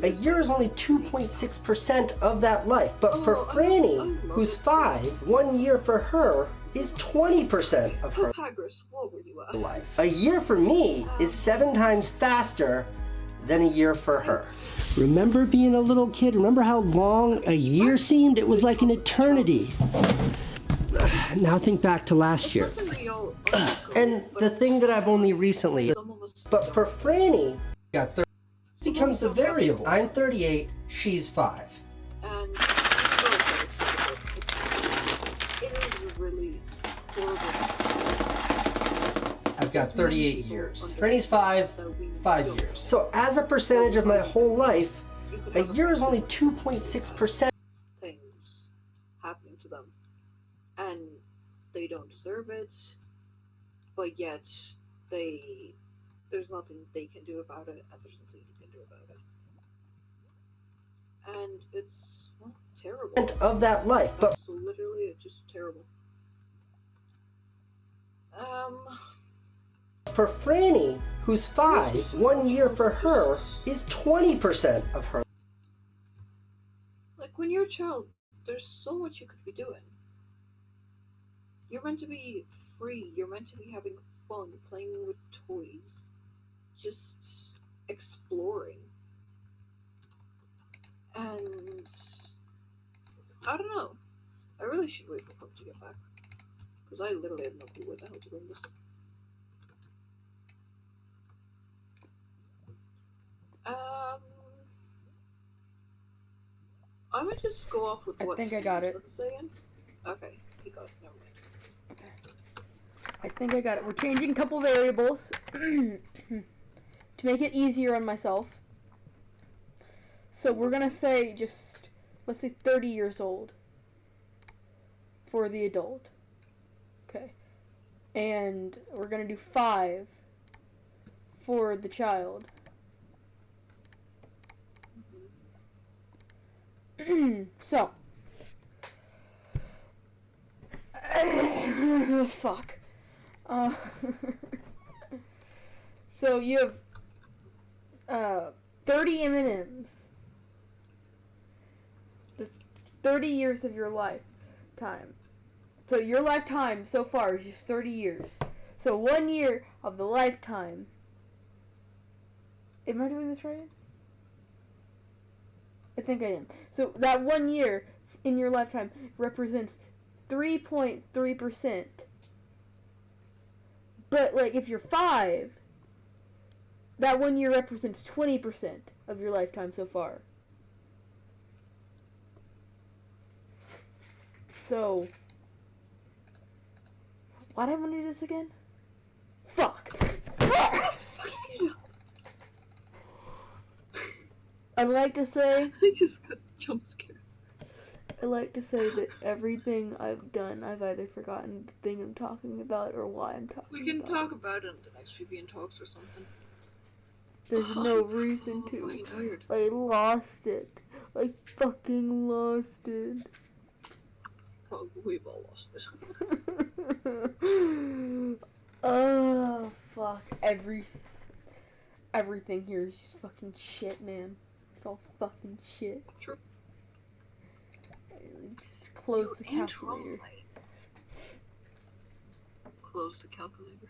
a year is only 2.6% of that life. But for Franny, who's 5, 1 year for her is 20% of her Pythagoras, what were you at? life. A year for me is 7 times faster than a year for her. Remember being a little kid? Remember how long a year seemed? It was like an eternity. Now think back to last year. And the thing that I've only recently, but for Franny, got 30 becomes the variable. I'm 38, she's 5. And it is really horrible. I've got 38 years. Franny's 5 years. So as a percentage of my whole life, a year is only 2.6%. Things happening to them. And they don't deserve it, but yet there's nothing they can do about it, and there's nothing you can do about it. And it's, well, terrible. Of that life, but it's literally just terrible. For Franny, who's 5, 1 year for her is 20% of her. Like, when you're a child, there's so much you could be doing. You're meant to be free, you're meant to be having fun, playing with toys, just exploring. And I don't know. I really should wait for Pup to get back. Because I literally have no clue what the hell to do in this. I'm gonna just go off with what I think I got it. saying. Okay, he got it. Never mind. Okay. I think I got it. We're changing a couple variables to make it easier on myself. So we're gonna say just, let's say 30 years old for the adult. Okay. And we're gonna do 5 for the child. So. Fuck. So you have 30 M&Ms. The 30 years of your lifetime. So your lifetime so far is just 30 years. So 1 year of the lifetime. Am I doing this right? I think I am. So that 1 year in your lifetime represents 3.3%. But like if you're 5, that 1 year represents 20% of your lifetime so far. So why did I want to do this again? Fuck. I'd like to say I just got jump scared. I like to say that everything I've done, I've either forgotten the thing I'm talking about or why I'm talking about it. We can talk about it in the next PB&Talks or something. There's no reason to. I lost it. I fucking lost it. Oh, we've all lost it. Oh, fuck. Everything here is just fucking shit, man. It's all fucking shit. True. Just close the calculator. Close the calculator.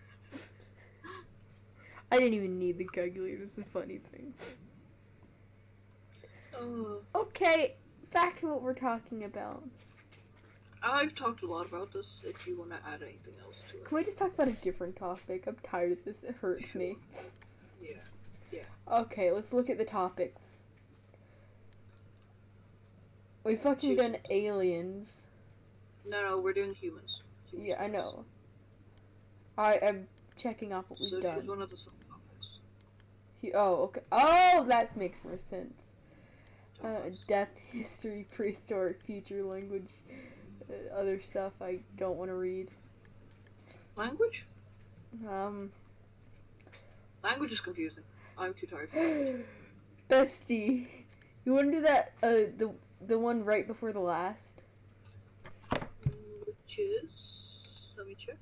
I didn't even need the calculator. It's a funny thing. Okay, back to what we're talking about. I've talked a lot about this. If you want to add anything else to it. Can we just talk about a different topic? I'm tired of this. It hurts me. Yeah. Okay, let's look at the topics. We fucking done aliens. No, we're doing humans. Yeah, I know. I'm checking off what we've So done. choose one of the subtopics. Oh, okay. Oh, that makes more sense. Death, history, prehistoric, future, language, other stuff I don't want to read. Language? Language is confusing. I'm too tired for language. Bestie, you want to do that? The one right before the last. Which is, let me check.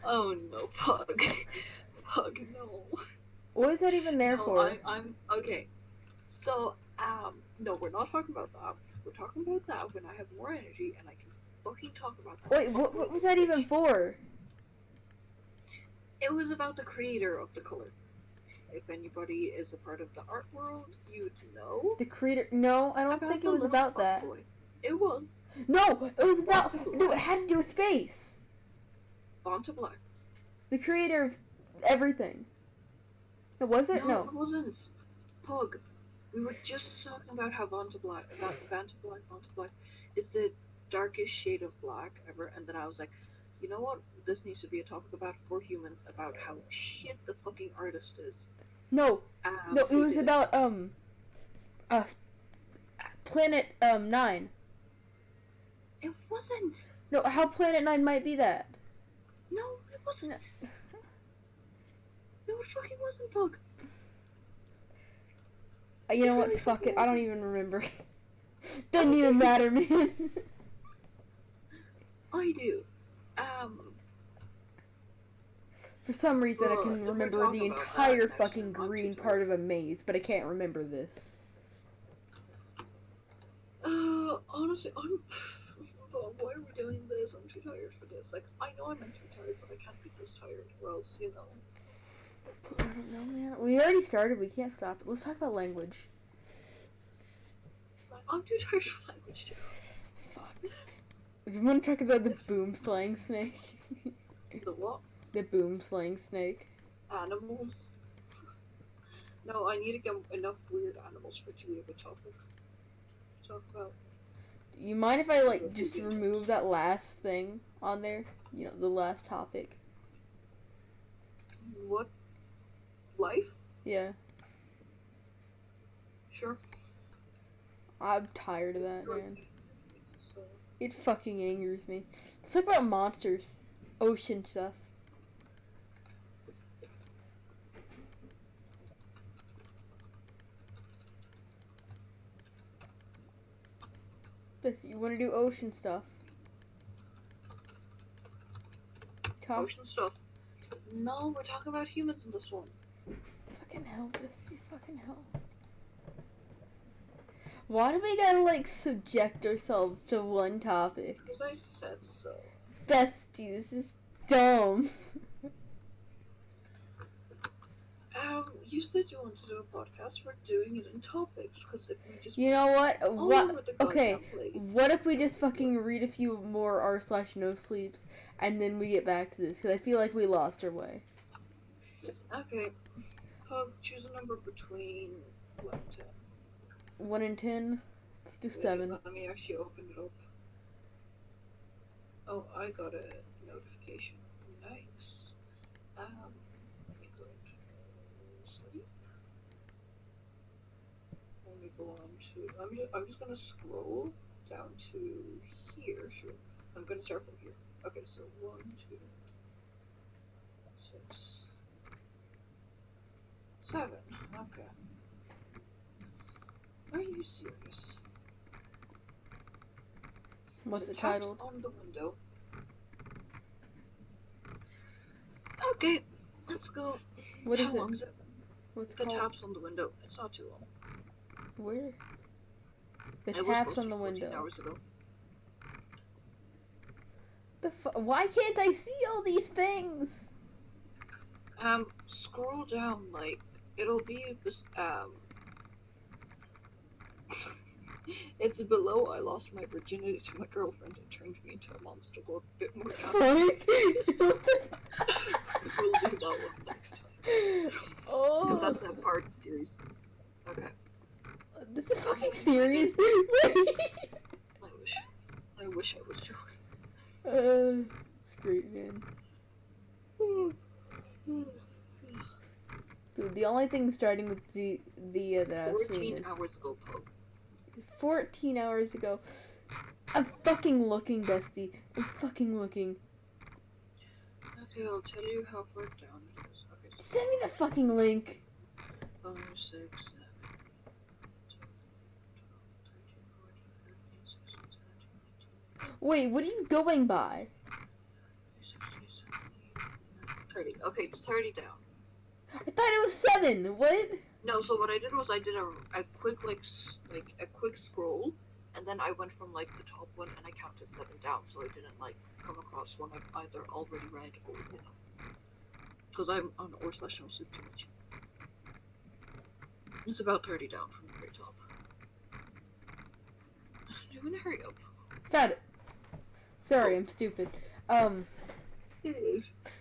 Oh no, Pug. Pug, no. What is that even there for? I'm okay. So, no, we're not talking about that. We're talking about that when I have more energy and I can fucking talk about that. Wait, what was that even for? It was about the creator of the color. If anybody is a part of the art world, you'd know. The creator? No, I don't think it was about that. Boy. It was. No, it was about. No, it had to do with space. Bonta Black. The creator of everything. It was it? No. It wasn't. Pug. We were just talking about how Bonta Black is the darkest shade of black ever, and then I was like, you know what? This needs to be a topic about for humans about how shit the fucking artist is. No, it was about Planet 9. It wasn't. No, how Planet 9 might be that. No, it wasn't. No, it fucking wasn't, Pug. You know what? Fuck it. I don't even remember. Doesn't even matter, man. I do. For some reason, I can remember the entire fucking green part of a maze, but I can't remember this. Honestly, why are we doing this? I'm too tired for this. Like, I know I'm meant to be tired, but I can't be this tired, or else, you know. I don't know, man. We already started. We can't stop it. Let's talk about language. I'm too tired for language, too. Fuck. Do you want to talk about the boom slang snake? The what? The boom slang snake. Animals? No, I need to get enough weird animals for it to be a good topic to talk about. You mind if I, like, just remove that last thing on there? You know, the last topic. What? Life? Yeah. Sure. I'm tired of that, man. So, It fucking angers me. Let's talk about monsters. Ocean stuff. You want to do ocean stuff? ocean stuff. No, we're talking about humans in this one. Fucking hell, Bestie, fucking hell. Why do we gotta, like, subject ourselves to one topic? Because I said so. Bestie, this is dumb. You said you wanted to do a podcast. We're doing it in topics, because if we just... You know what? Okay, place. what if we just fucking read a few more r/no sleeps, and then we get back to this? Because I feel like we lost our way. Okay. Pug, choose a number between 1 and 10. 1 and 10? Let's do 7. Let me actually open it up. Oh, I got a notification. Nice. Let me go to sleep. Let me go on to... I'm just gonna scroll down to here. Sure. I'm gonna start from here. Okay, so 1, 2, 6, 7. Okay. Are you serious? What's the title? On the window. Okay, let's go. What is How it? long is it? What's The called? taps on the window. It's not too long. Where? The It was taps on posted the 14 window. hours ago. Why can't I see all these things? scroll down, like, it'll be, it's below I lost my virginity to my girlfriend and turned me into a monster. Go a bit more down. We'll do that one next time. Oh. Because that's a part series. Okay. This is fucking serious. I wish I was joking. It's great, man. Dude, the only thing starting with the that I've seen is 14 hours ago, Poe. 14 hours ago. I'm fucking looking, bestie. I'm fucking looking. Okay, I'll tell you how far down it is. Okay, so Send me the fucking link. 5, 6, 7, 8, 12, 13, 14, 15, 16, 17, 18, Wait, what are you going by? 30. Okay, it's 30 down. I thought it was 7. What? No, so what I did was I did a quick a quick scroll, and then I went from like the top one and I counted 7 down, so I didn't like come across one I've either already read or because I'm on /no sleep too much. It's about 30 down from the very top. Do you want to hurry up? Found it. Sorry, I'm stupid.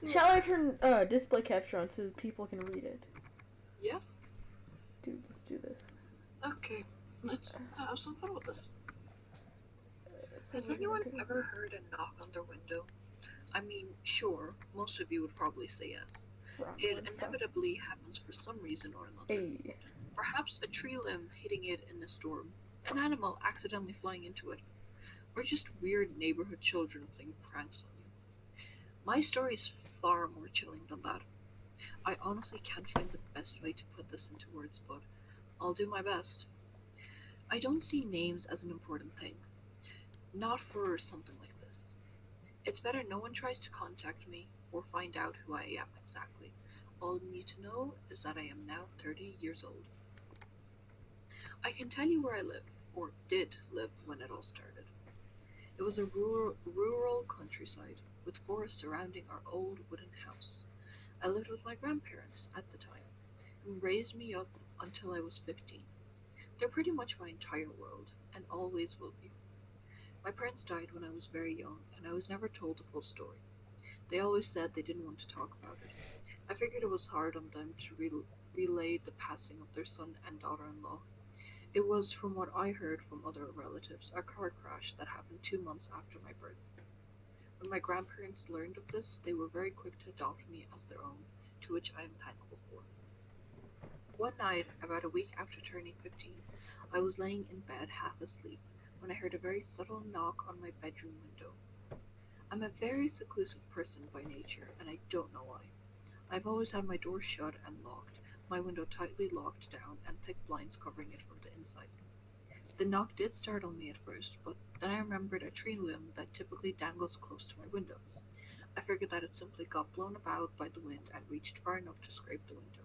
Shall I turn display capture on so people can read it? Yeah. Dude, let's do this. Okay, let's have some fun with this. Has anyone ever heard a knock on their window? I mean, sure, most of you would probably say yes. It inevitably happens for some reason or another. Hey. Perhaps a tree limb hitting it in a storm, an animal accidentally flying into it, or just weird neighborhood children playing pranks on you. My story is far more chilling than that. I honestly can't find the best way to put this into words, but I'll do my best. I don't see names as an important thing. Not for something like this. It's better no one tries to contact me or find out who I am exactly. All you need to know is that I am now 30 years old. I can tell you where I live, or did live when it all started. It was a rural countryside with forests surrounding our old wooden house. I lived with my grandparents at the time, who raised me up until I was 15. They're pretty much my entire world, and always will be. My parents died when I was very young, and I was never told the full story. They always said they didn't want to talk about it. I figured it was hard on them to relay the passing of their son and daughter-in-law. It was, from what I heard from other relatives, a car crash that happened 2 months after my birth. When my grandparents learned of this, they were very quick to adopt me as their own, to which I am thankful for. One night, about a week after turning 15, I was laying in bed half asleep when I heard a very subtle knock on my bedroom window. I'm a very seclusive person by nature, and I don't know why. I've always had my door shut and locked, my window tightly locked down, and thick blinds covering it from the inside. The knock did startle me at first, but then I remembered a tree limb that typically dangles close to my window. I figured that it simply got blown about by the wind and reached far enough to scrape the window.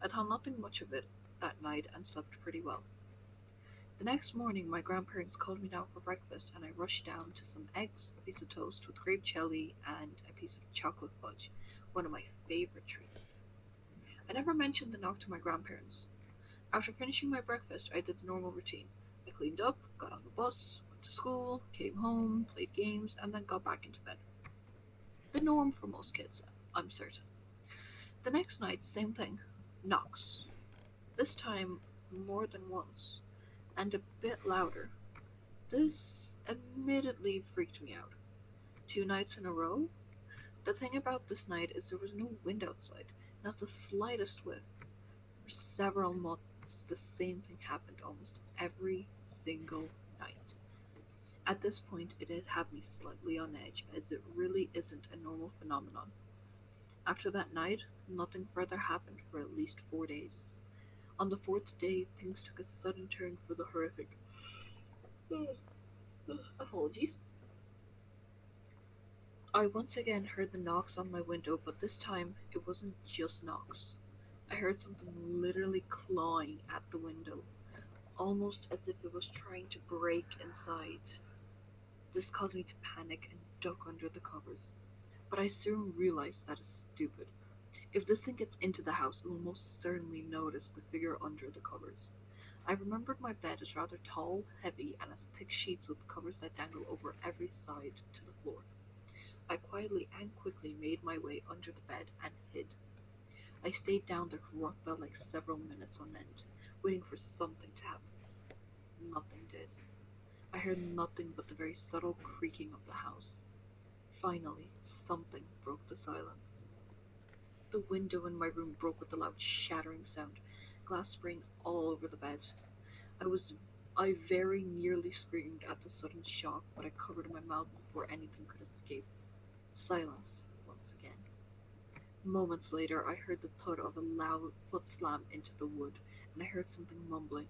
I thought nothing much of it that night and slept pretty well. The next morning, my grandparents called me down for breakfast, and I rushed down to some eggs, a piece of toast with grape jelly, and a piece of chocolate fudge, one of my favorite treats. I never mentioned the knock to my grandparents. After finishing my breakfast, I did the normal routine. I cleaned up, got on the bus, went to school, came home, played games, and then got back into bed. The norm for most kids, I'm certain. The next night, same thing. Knocks. This time, more than once, and a bit louder. This admittedly freaked me out. 2 nights in a row? The thing about this night is there was no wind outside, not the slightest whiff. For several months, the same thing happened almost every single night. At this point, it had had me slightly on edge, as it really isn't a normal phenomenon. After that night, nothing further happened for at least 4 days. On the 4th day, things took a sudden turn for the horrific. Apologies. I once again heard the knocks on my window, but this time it wasn't just knocks. I heard something literally clawing at the window, almost as if it was trying to break inside. This caused me to panic and duck under the covers, but I soon realized that is stupid. If this thing gets into the house, it will most certainly notice the figure under the covers. I remembered my bed is rather tall, heavy, and has thick sheets with covers that dangle over every side to the floor. I quietly and quickly made my way under the bed and hid. I stayed down there for what felt like several minutes on end, waiting for something to happen. Nothing did. I heard nothing but the very subtle creaking of the house. Finally, something broke the silence. The window in my room broke with a loud shattering sound, glass spraying all over the bed. I was I very nearly screamed at the sudden shock, but I covered my mouth before anything could escape. Silence once again. Moments later, I heard the thud of a loud foot slam into the wood, and I heard something mumbling.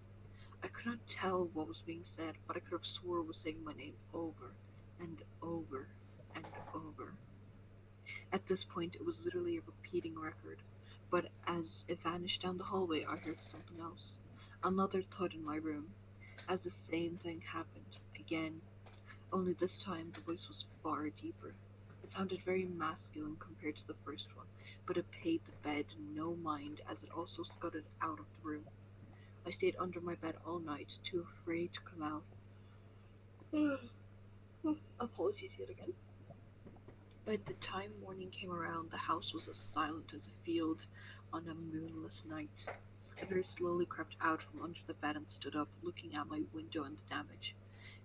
I could not tell what was being said, but I could have swore it was saying my name over and over and over. At this point, it was literally a repeating record, but as it vanished down the hallway, I heard something else. Another thud in my room, as the same thing happened again, only this time the voice was far deeper. It sounded very masculine compared to the first one, but it paid the bed no mind as it also scudded out of the room. I stayed under my bed all night, too afraid to come out. Apologies yet again. By the time morning came around, the house was as silent as a field on a moonless night. I very slowly crept out from under the bed and stood up, looking at my window and the damage.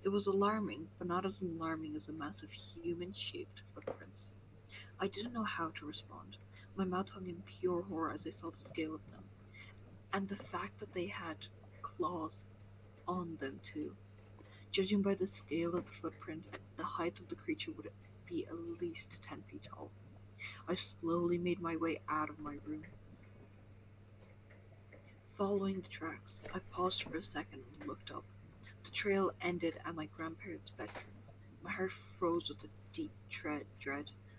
It was alarming, but not as alarming as the massive human-shaped footprints. I didn't know how to respond. My mouth hung in pure horror as I saw the scale of them, and the fact that they had claws on them too. Judging by the scale of the footprint, the height of the creature would be at least 10 feet tall. I slowly made my way out of my room. Following the tracks, I paused for a second and looked up. The trail ended at my grandparents' bedroom. My heart froze with a deep dread.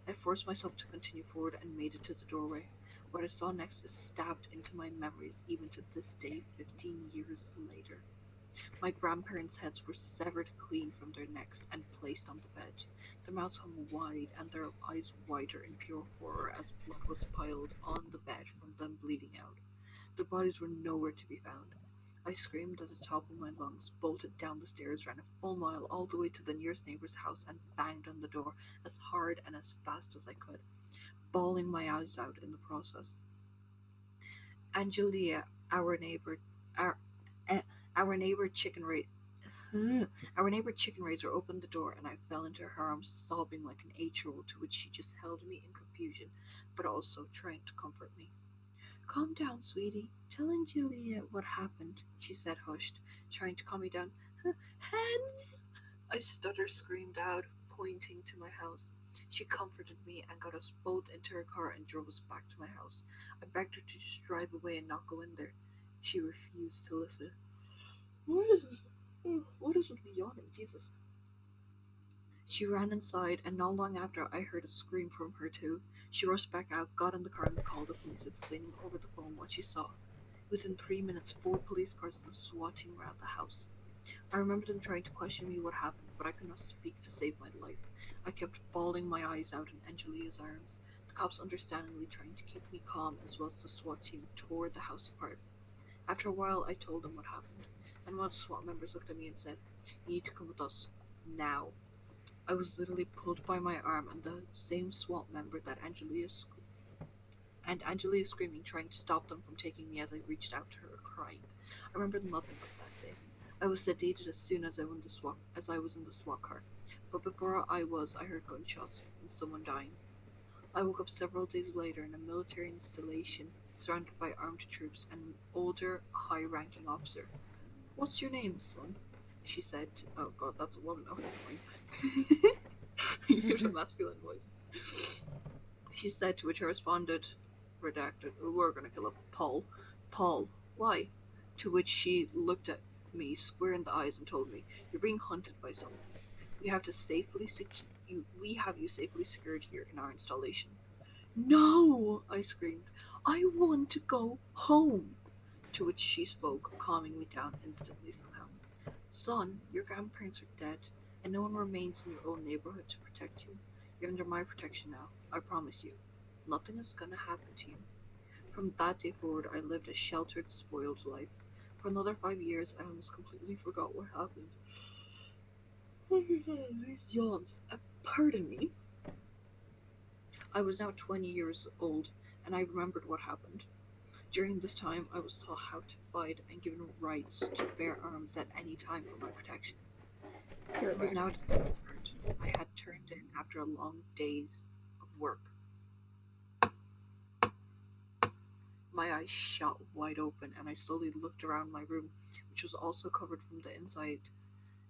I forced myself to continue forward and made it to the doorway. What I saw next is stabbed into my memories even to this day, 15 years later. My grandparents' heads were severed clean from their necks and placed on the bed. Their mouths hung wide and their eyes wider in pure horror as blood was piled on the bed from them bleeding out. Their bodies were nowhere to be found. I screamed at the top of my lungs, bolted down the stairs, ran a full mile all the way to the nearest neighbor's house, and banged on the door as hard and as fast as I could, bawling my eyes out in the process. Angelia, our neighbor, our, eh, our neighbor chicken ra- our neighbor chicken raiser opened the door, and I fell into her arms, sobbing like an 8-year-old, to which she just held me in confusion, but also trying to comfort me. "Calm down, sweetie. Tell Aunt Juliet what happened," she said, hushed, trying to calm me down. "Hands!" I screamed out, pointing to my house. She comforted me and got us both into her car and drove us back to my house. I begged her to just drive away and not go in there. She refused to listen. What is with me yawning? Jesus. She ran inside, and not long after I heard a scream from her too. She rushed back out, got in the car, and called the police, explaining over the phone what she saw. Within 3 minutes, 4 police cars and a SWAT team were at the house. I remember them trying to question me what happened, but I could not speak to save my life. I kept bawling my eyes out in Angelia's arms. The cops understandingly trying to keep me calm, as well as the SWAT team tore the house apart. After a while, I told them what happened, and one of the SWAT members looked at me and said, "You need to come with us. Now." I was literally pulled by my arm, and the same SWAT member that Angelia screaming, trying to stop them from taking me as I reached out to her, crying. I remembered nothing of that day. I was sedated as soon as I was in the SWAT car, but before I heard gunshots and someone dying. I woke up several days later in a military installation, surrounded by armed troops and an older, high-ranking officer. "What's your name, son?" she said. Oh God, that's a woman. Okay, fine. You hear the masculine voice. She said, to which I responded, redacted, "We're gonna kill a Paul." "Paul, why?" To which she looked at me square in the eyes and told me, "You're being hunted by something. We have you safely secured here in our installation." "No!" I screamed. "I want to go home." To which she spoke, calming me down instantly somehow. "Son, your grandparents are dead, and no one remains in your own neighborhood to protect you. You're under my protection now, I promise you. Nothing is gonna happen to you. From that day forward, I lived a sheltered, spoiled life. For another 5 years, I almost completely forgot what happened. These yawns. Pardon me. I was now 20 years old, and I remembered what happened. During this time, I was taught how to fight and given rights to bear arms at any time for my protection. You're It was now American. discovered I had turned in after a long days of work. My eyes shot wide open, and I slowly looked around my room, which was also covered from the inside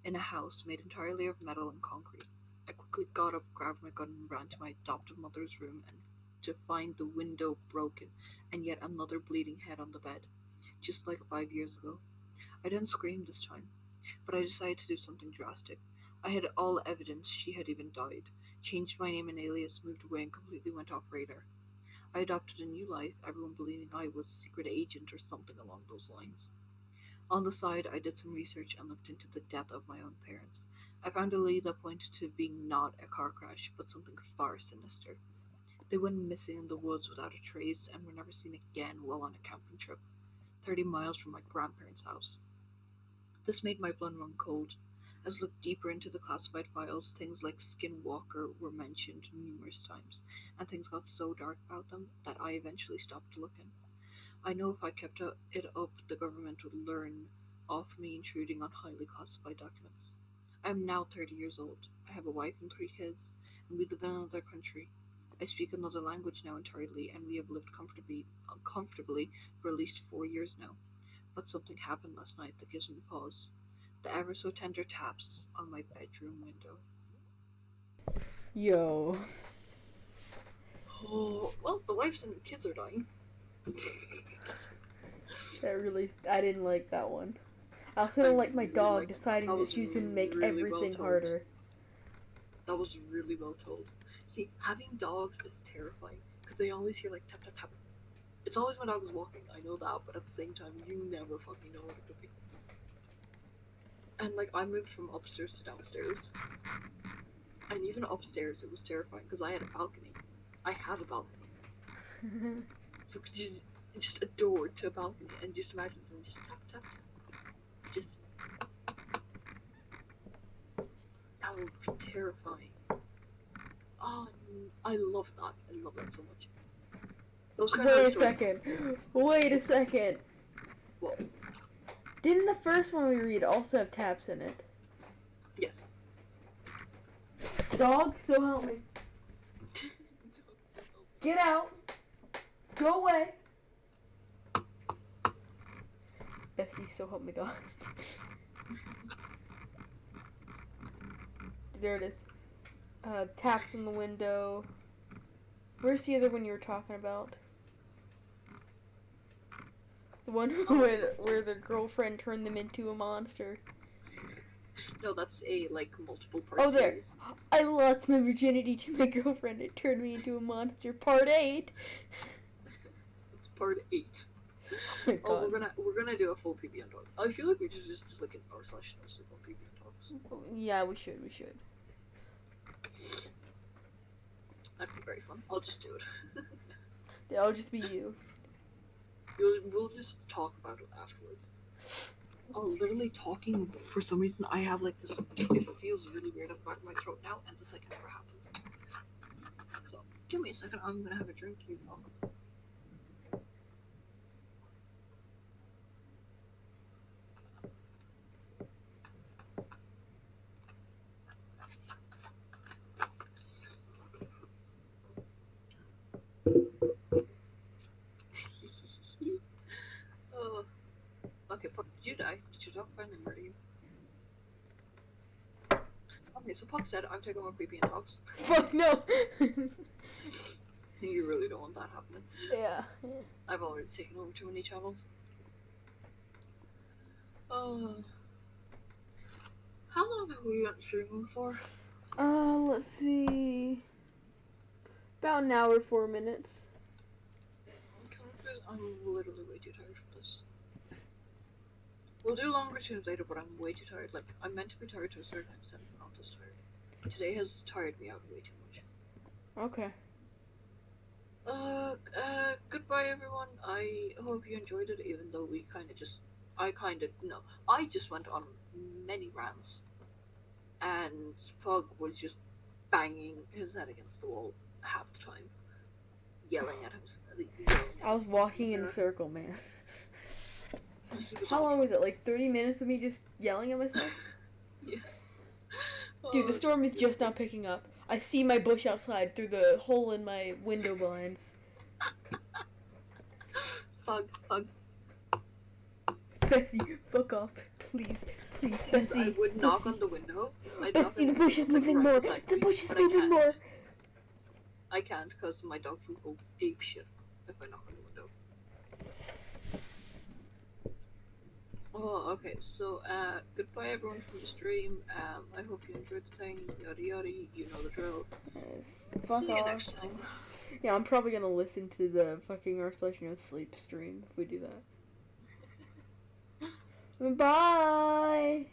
in a house made entirely of metal and concrete. I quickly got up, grabbed my gun, and ran to my adoptive mother's room and to find the window broken and yet another bleeding head on the bed, just like 5 years ago. I didn't scream this time, but I decided to do something drastic. I had all evidence she had even died, changed my name and alias, moved away, and completely went off radar. I adopted a new life, everyone believing I was a secret agent or something along those lines. On the side, I did some research and looked into the death of my own parents. I found a lead that pointed to being not a car crash, but something far sinister. They went missing in the woods without a trace and were never seen again while on a camping trip, 30 miles from my grandparents' house. This made my blood run cold. As I looked deeper into the classified files, things like Skinwalker were mentioned numerous times, and things got so dark about them that I eventually stopped looking. I know if I kept it up, the government would learn of me intruding on highly classified documents. I am now 30 years old. I have a wife and 3 kids, and we live in another country. I speak another language now entirely, and we have lived comfortably for at least 4 years now. But something happened last night that gives me pause. The ever so tender taps on my bedroom window. Yo. Oh, well, the wife and kids are dying. I didn't like that one. I also don't like my really dog like- deciding that that was she's gonna make really everything well told. harder. That was really well told. See, having dogs is terrifying because they always hear like tap tap tap. It's always when I was walking, I know that, but at the same time, you never fucking know what it could be. And like, I moved from upstairs to downstairs, and even upstairs, it was terrifying because I had a balcony. I have a balcony, so could you just a door to a balcony, and just imagine someone just tap tap tap, just that would be terrifying. Oh, I love that. I love that so much. Those kind Wait of a stories. second. Wait a second. What? Didn't the first one we read also have taps in it? Yes. Dog, so help me. Get out. Go away. Bessie, so help me God. There it is. Taps in the window. Where's the other one you were talking about? The one where the girlfriend turned them into a monster. No, that's a like multiple part Oh, there. series. I lost my virginity to my girlfriend. It turned me into a monster. Part 8. It's part 8. Oh my Oh, God. we're gonna do a full PB&Talks. I feel like we should just do like an r/no on PB&Talks. Yeah, we should. That'd be very fun. I'll just do it. Yeah, I'll just be you. We'll just talk about it afterwards. Oh, literally talking, for some reason, I have like this, it feels really weird at the back of my throat now, and this like never happens. So, give me a second, I'm gonna have a drink, you talk. Oh, okay, Puck, did you die? Did your dog finally murder you? Okay, so Puck said, I'm taking more PB&Talks. Fuck no. You really don't want that happening. Yeah. I've already taken over too many channels. How long have we been streaming for? Let's see. About an hour, 4 minutes. I'm literally way too tired for this. We'll do longer streams later, but I'm way too tired. Like, I'm meant to be tired to a certain extent, but not this tired. Today has tired me out way too much. Okay. Goodbye everyone. I hope you enjoyed it, even though I just went on many rants, and Pug was just banging his head against the wall half the time, yelling at him. I was walking in a circle, man. He was How long was it? Like 30 minutes of me just yelling at myself? Yeah. Dude, the storm is just now picking up. I see my bush outside through the hole in my window blinds. Pug. Bessie, fuck off. Please, Bessie. I would knock on the window. Bessie, the bush is moving more. The bush is moving more. I can't because my dogs will go ape shit if I knock on the window. Oh, okay. So, goodbye everyone from the stream. I hope you enjoyed the thing. Yada yada. You know the drill. Fuck See off. you next time. Yeah, I'm probably gonna listen to the fucking r/no sleep stream if we do that. Bye.